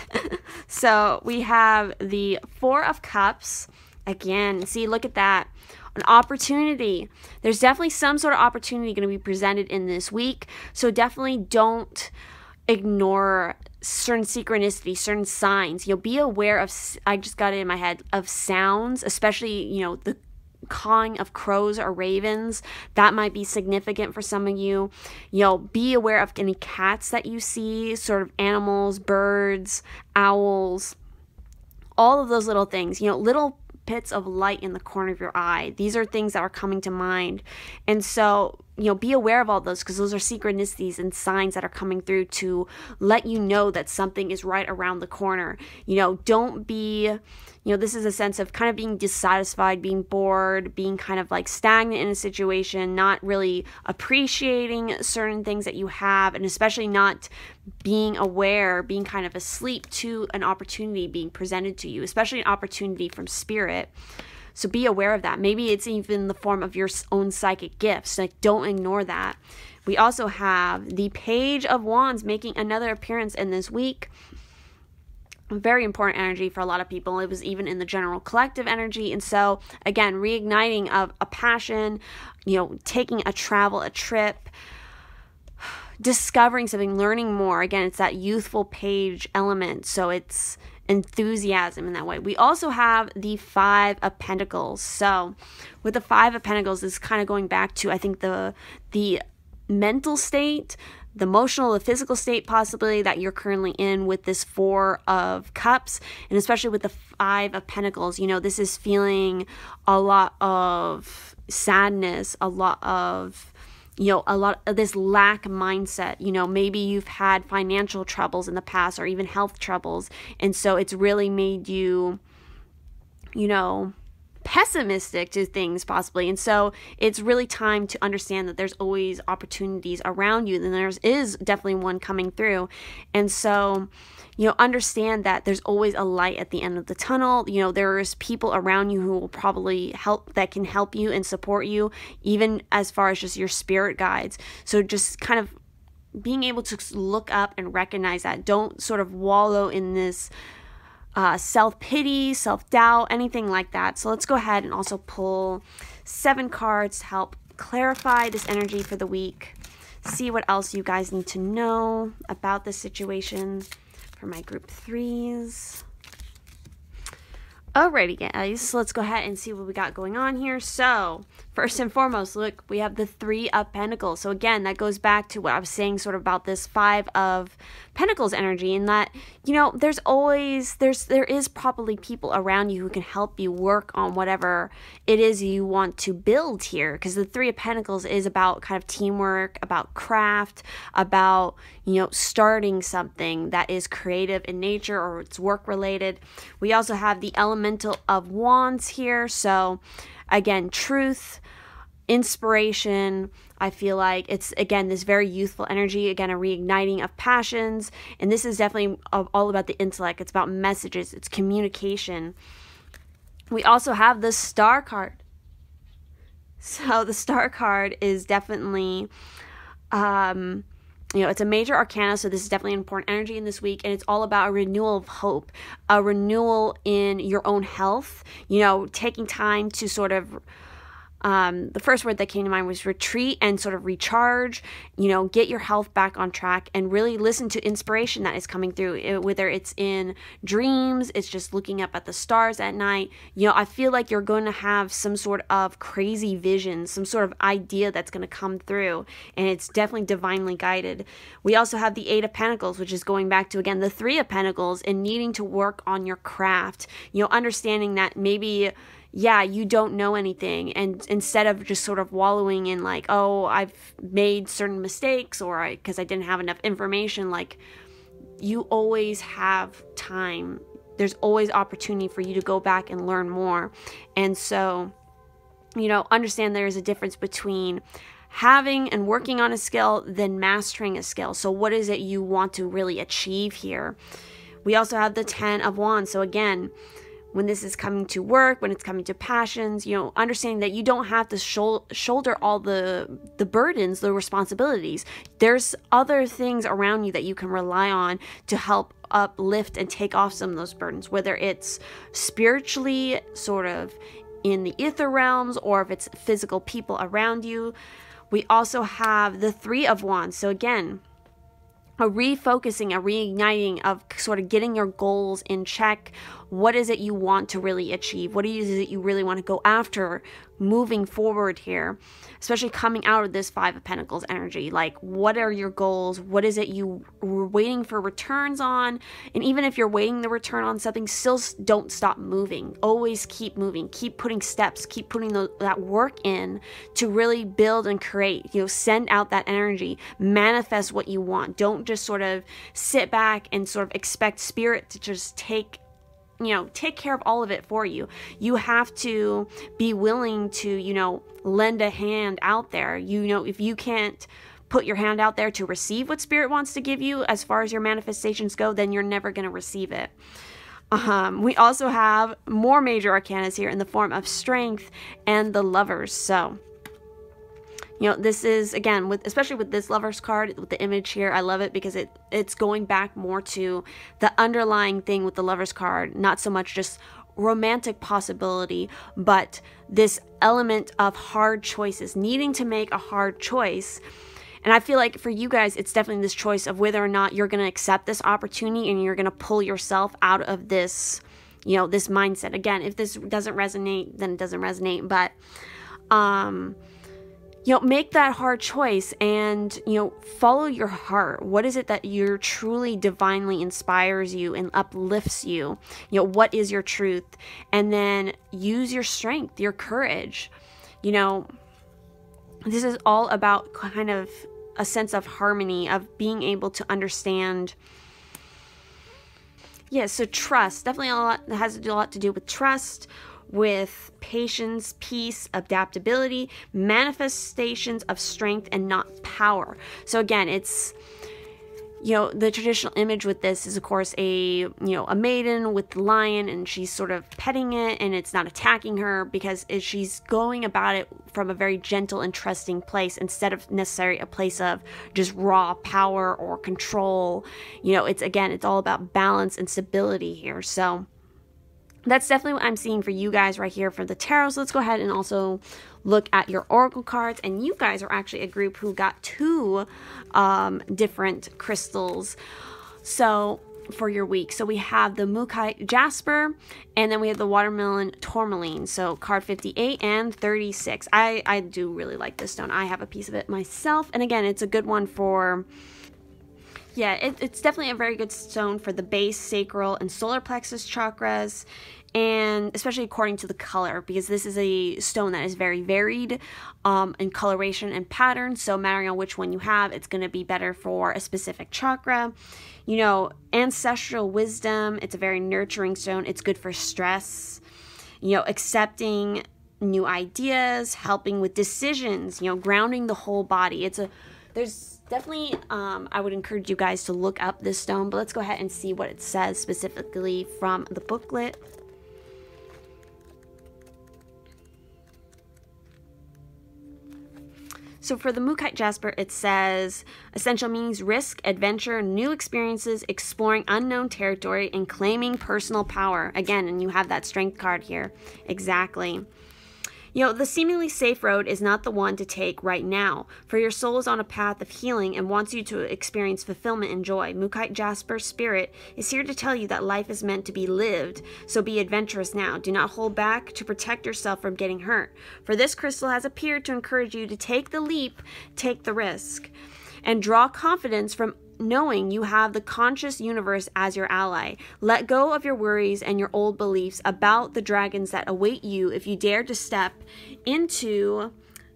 So we have the 4 of Cups. Again, see, look at that. An opportunity. There's definitely some sort of opportunity going to be presented in this week. So definitely don't ignore certain synchronicity, certain signs. You'll be aware of, I just got it in my head, of sounds, especially, you know, the cawing of crows or ravens. That might be significant for some of you. You know, be aware of any cats that you see, sort of animals, birds, owls, all of those little things, you know, little pits of light in the corner of your eye. These are things that are coming to mind. And so, you know, be aware of all those, because those are synchronicities and signs that are coming through to let you know that something is right around the corner. You know, don't be, you know, this is a sense of kind of being dissatisfied, being bored, being kind of like stagnant in a situation, not really appreciating certain things that you have, and especially not being aware, being kind of asleep to an opportunity being presented to you, especially an opportunity from spirit. So be aware of that. Maybe it's even the form of your own psychic gifts. Like, don't ignore that. We also have the Page of Wands making another appearance in this week. Very important energy for a lot of people. It was even in the general collective energy. And so, again, reigniting of a passion, you know, taking a travel, a trip, discovering something, learning more. Again, it's that youthful page element. So it's enthusiasm in that way. We also have the 5 of Pentacles. So with the 5 of Pentacles, this is kind of going back to, I think, the mental state, the emotional, the physical state possibly that you're currently in with this 4 of Cups, and especially with the 5 of Pentacles. You know, this is feeling a lot of sadness, a lot of, you know, a lot of this lack mindset. You know, maybe you've had financial troubles in the past or even health troubles. And so it's really made you, you know, pessimistic to things possibly. And so it's really time to understand that there's always opportunities around you. And there is definitely one coming through. And so, you know, understand that there's always a light at the end of the tunnel. You know, there's people around you who will probably help, that can help you and support you, even as far as just your spirit guides. So just kind of being able to look up and recognize that. Don't sort of wallow in this self-pity, self-doubt, anything like that. So let's go ahead and also pull 7 cards to help clarify this energy for the week. See what else you guys need to know about this situation for my group 3s. Alrighty guys, so let's go ahead and see what we got going on here. So first and foremost, look, we have the 3 of Pentacles. So again, that goes back to what I was saying sort of about this 5 of Pentacles energy, and that, you know, there is probably people around you who can help you work on whatever it is you want to build here, because the 3 of Pentacles is about kind of teamwork, about craft, about, you know, starting something that is creative in nature or it's work related. We also have the Elemental of Wands here. So again, truth, inspiration. I feel like it's, again, this very youthful energy, again, a reigniting of passions. And this is definitely all about the intellect. It's about messages. It's communication. We also have the Star card. So the Star card is definitely, you know, it's a major arcana, so this is definitely an important energy in this week, and it's all about a renewal of hope, a renewal in your own health, you know, taking time to sort of the first word that came to mind was retreat and sort of recharge, get your health back on track and really listen to inspiration that is coming through, whether it's in dreams, it's just looking up at the stars at night. I feel like you're going to have some sort of crazy vision, some sort of idea that's going to come through, and it's definitely divinely guided. We also have the Eight of Pentacles, which is going back to, again, the Three of Pentacles and needing to work on your craft, understanding that maybe you don't know anything, and instead of just sort of wallowing in like, oh, I've made certain mistakes or because I didn't have enough information, like, you always have time. There's always opportunity for you to go back and learn more. And so, understand there is a difference between having and working on a skill than mastering a skill. So what is it you want to really achieve here? We also have the Ten of Wands. So again, when this is coming to work, when it's coming to passions, understanding that you don't have to shoulder all the burdens, the responsibilities. There's other things around you that you can rely on to help uplift and take off some of those burdens, whether it's spiritually, sort of in the ether realms, or if it's physical people around you. We also have the Three of Wands. So again, a refocusing, a reigniting of sort of getting your goals in check. What is it you want to really achieve? What is it you really want to go after moving forward here? Especially coming out of this Five of Pentacles energy. Like, what are your goals? What is it you were waiting for returns on? And even if you're waiting the return on something, still don't stop moving. Always keep moving. Keep putting steps. Keep putting that work in to really build and create. Send out that energy. Manifest what you want. Don't just sort of sit back and sort of expect spirit to just take care of all of it for you. You have to be willing to, lend a hand out there. If you can't put your hand out there to receive what spirit wants to give you as far as your manifestations go, then you're never going to receive it. We also have more major arcanas here in the form of Strength and the Lovers. So, this is, again, especially with this Lovers card, with the image here, I love it because it's going back more to the underlying thing with the Lovers card, not so much just romantic possibility, but this element of hard choices, needing to make a hard choice. And I feel like for you guys, it's definitely this choice of whether or not you're going to accept this opportunity and you're going to pull yourself out of this, this mindset. Again, if this doesn't resonate, then it doesn't resonate, but, make that hard choice and, follow your heart. What is it that you're truly divinely inspires you and uplifts you? What is your truth? And then use your strength, your courage. This is all about kind of a sense of harmony, of being able to understand. Yeah, so trust, definitely has a lot to do with trust, with patience, peace, adaptability, manifestations of strength and not power. So again, it's, the traditional image with this is, of course, a maiden with the lion, and she's sort of petting it, and it's not attacking her because she's going about it from a very gentle and trusting place instead of necessarily a place of just raw power or control. It's all about balance and stability here. So that's definitely what I'm seeing for you guys right here for the tarot. So let's go ahead and also look at your oracle cards. And you guys are actually a group who got two different crystals so for your week. So we have the Mookaite Jasper, and then we have the Watermelon Tourmaline. So card 58 and 36. I do really like this stone. I have a piece of it myself. And again, it's a good one for... Yeah, it's definitely a very good stone for the base, sacral, and solar plexus chakras, and especially according to the color, because this is a stone that is very varied in coloration and pattern. So mattering on which one you have, it's going to be better for a specific chakra. Ancestral wisdom, it's a very nurturing stone. It's good for stress, accepting new ideas, helping with decisions, grounding the whole body. There's definitely, I would encourage you guys to look up this stone, but let's go ahead and see what it says specifically from the booklet. So for the Mookaite Jasper, it says, essential meanings: risk, adventure, new experiences, exploring unknown territory, and claiming personal power. Again, and you have that strength card here. Exactly. The seemingly safe road is not the one to take right now, for your soul is on a path of healing and wants you to experience fulfillment and joy. Mukite Jasper's spirit is here to tell you that life is meant to be lived, so be adventurous now. Do not hold back to protect yourself from getting hurt, for this crystal has appeared to encourage you to take the leap, take the risk, and draw confidence from knowing you have the conscious universe as your ally. Let go of your worries and your old beliefs about the dragons that await you if you dare to step into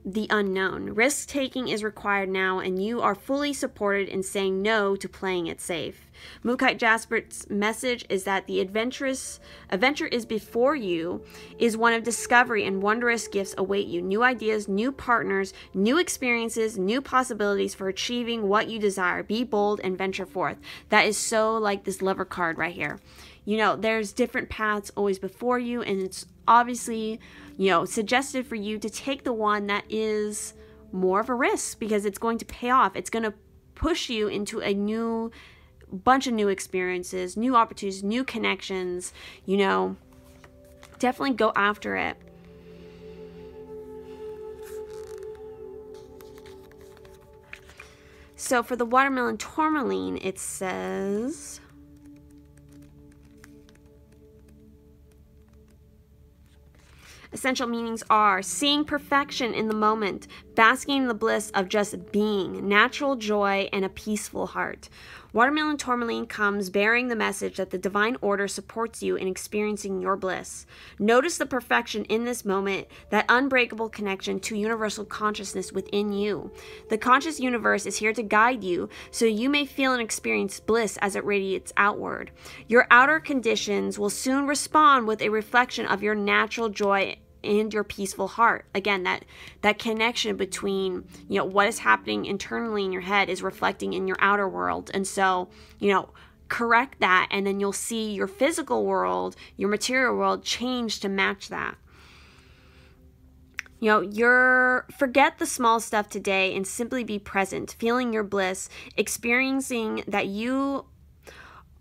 the unknown. Risk-taking is required now, and you are fully supported in saying no to playing it safe. Mukite Jasper's message is that the adventure is before you, is one of discovery, and wondrous gifts await you. New ideas, new partners, new experiences, new possibilities for achieving what you desire. Be bold and venture forth. That is so like this Lover card right here. There's different paths always before you, and it's obviously, suggested for you to take the one that is more of a risk, because it's going to pay off. It's going to push you into a bunch of new experiences, new opportunities, new connections. Definitely go after it. So for the watermelon tourmaline, it says, essential meanings are seeing perfection in the moment, basking in the bliss of just being, natural joy, and a peaceful heart. Watermelon tourmaline comes bearing the message that the divine order supports you in experiencing your bliss. Notice the perfection in this moment, that unbreakable connection to universal consciousness within you. The conscious universe is here to guide you so you may feel and experience bliss as it radiates outward. Your outer conditions will soon respond with a reflection of your natural joy and your peaceful heart. Again, that connection between, what is happening internally in your head is reflecting in your outer world. And so, correct that, and then you'll see your physical world, your material world change to match that. Forget the small stuff today and simply be present, feeling your bliss, experiencing that you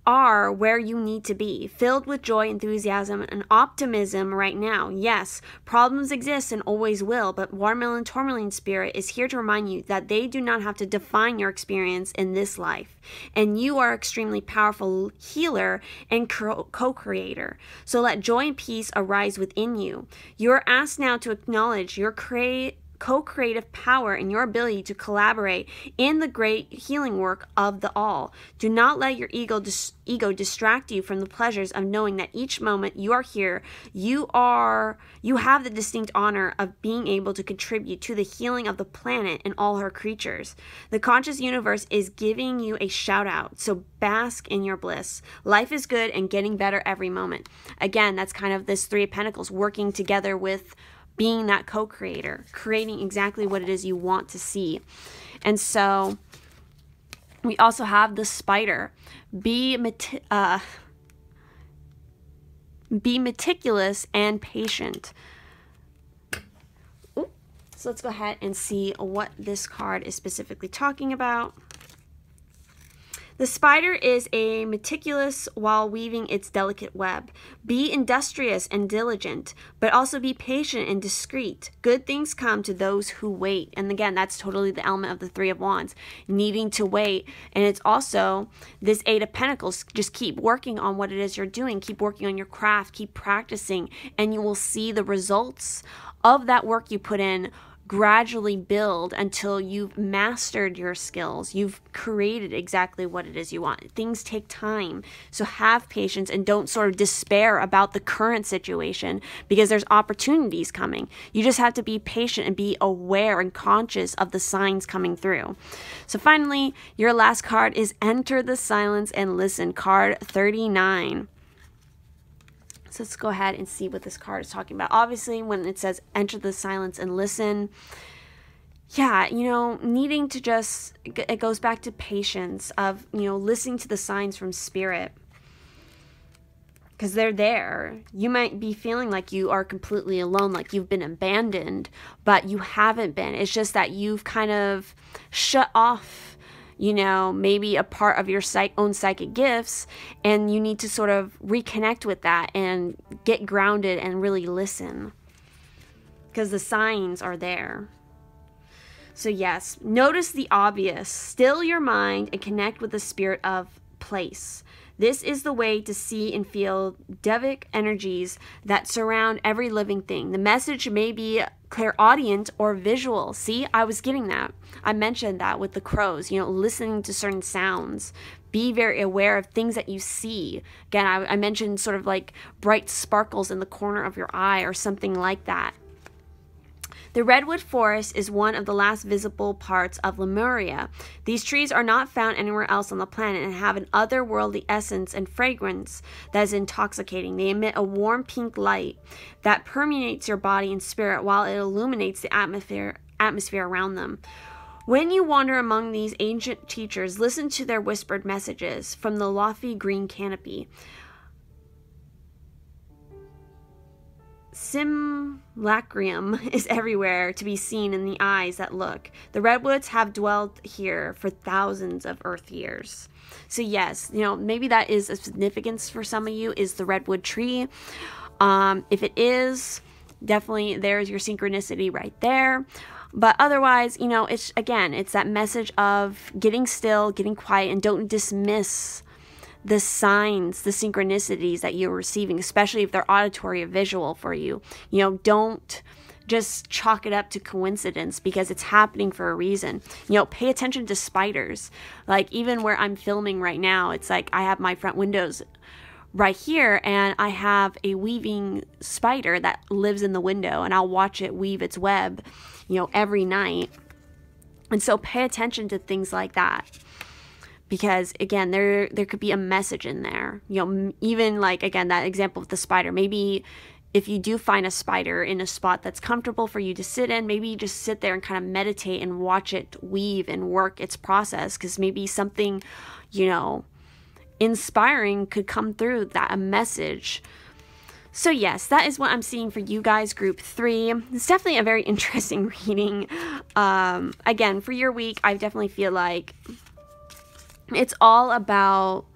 are where you need to be, filled with joy, enthusiasm, and optimism right now. Yes, problems exist and always will, but Watermelon Tourmaline Spirit is here to remind you that they do not have to define your experience in this life, and you are extremely powerful healer and co-creator. So let joy and peace arise within you. You are asked now to acknowledge your co-creative power and your ability to collaborate in the great healing work of the all. Do not let your ego distract you from the pleasures of knowing that each moment you are here, you have the distinct honor of being able to contribute to the healing of the planet and all her creatures. The conscious universe is giving you a shout out, so bask in your bliss. Life is good and getting better every moment. Again, that's kind of this Three of Pentacles working together with being that co-creator, creating exactly what it is you want to see. And so we also have the spider. Be meticulous and patient. Ooh. So let's go ahead and see what this card is specifically talking about. The spider is a meticulous while weaving its delicate web. Be industrious and diligent, but also be patient and discreet. Good things come to those who wait. And again, that's totally the element of the Three of Wands, needing to wait. And it's also this Eight of Pentacles. Just keep working on what it is you're doing. Keep working on your craft. Keep practicing. And you will see the results of that work you put in gradually build until you've mastered your skills. You've created exactly what it is you want. Things take time. So have patience and don't sort of despair about the current situation, because there's opportunities coming. You just have to be patient and be aware and conscious of the signs coming through. So finally, your last card is Enter the Silence and Listen, card 39. So let's go ahead and see what this card is talking about. Obviously, when it says enter the silence and listen, yeah, needing to just, it goes back to patience of, listening to the signs from spirit, because they're there. You might be feeling like you are completely alone, like you've been abandoned, but you haven't been. It's just that you've kind of shut off maybe a part of your own psychic gifts, and you need to sort of reconnect with that and get grounded and really listen. because the signs are there. So yes, notice the obvious. Still your mind and connect with the spirit of place. This is the way to see and feel devic energies that surround every living thing. The message may be clairaudient or visual. See, I was getting that. I mentioned that with the crows, you know, listening to certain sounds. Be very aware of things that you see. Again, I mentioned sort of like bright sparkles in the corner of your eye or something like that. The redwood forest is one of the last visible parts of Lemuria. These trees are not found anywhere else on the planet and have an otherworldly essence and fragrance that is intoxicating. They emit a warm pink light that permeates your body and spirit while it illuminates the atmosphere around them. When you wander among these ancient teachers, listen to their whispered messages from the lofty green canopy. Simulacrum is everywhere to be seen in the eyes that look. The redwoods have dwelled here for thousands of earth years. So yes, you know, maybe that is a significance for some of you, is the redwood tree. If it is, definitely there's your synchronicity right there. But otherwise, you know, it's that message of getting still, getting quiet, and don't dismiss the signs, the synchronicities that you're receiving, especially if they're auditory or visual for you. You know, don't just chalk it up to coincidence, because it's happening for a reason. You know, pay attention to spiders. Like, even where I'm filming right now, it's like I have my front windows right here, and I have a weaving spider that lives in the window, and I'll watch it weave its web, you know, every night. And so pay attention to things like that. Because, again, there could be a message in there. You know, even like, again, that example of the spider. Maybe if you do find a spider in a spot that's comfortable for you to sit in, maybe you just sit there and kind of meditate and watch it weave and work its process. Because maybe something, you know, inspiring could come through, that a message. So yes, that is what I'm seeing for you guys, group 3. It's definitely a very interesting reading. Again, for your week, I definitely feel like it's all about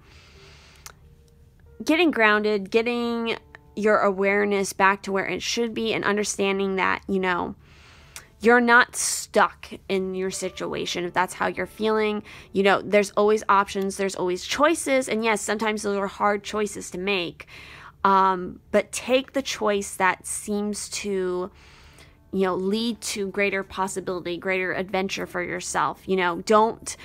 getting grounded, getting your awareness back to where it should be, and understanding that, you know, you're not stuck in your situation. If that's how you're feeling, you know, there's always options, there's always choices. And yes, sometimes those are hard choices to make. But take the choice that seems to, you know, lead to greater possibility, greater adventure for yourself. You know, don't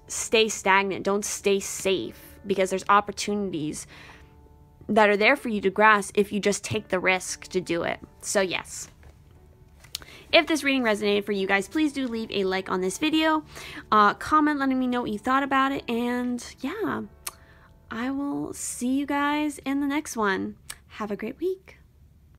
stay stagnant. Don't stay safe, because there's opportunities that are there for you to grasp if you just take the risk to do it. So yes. If this reading resonated for you guys, please do leave a like on this video. Comment letting me know what you thought about it. And yeah, I will see you guys in the next one. Have a great week.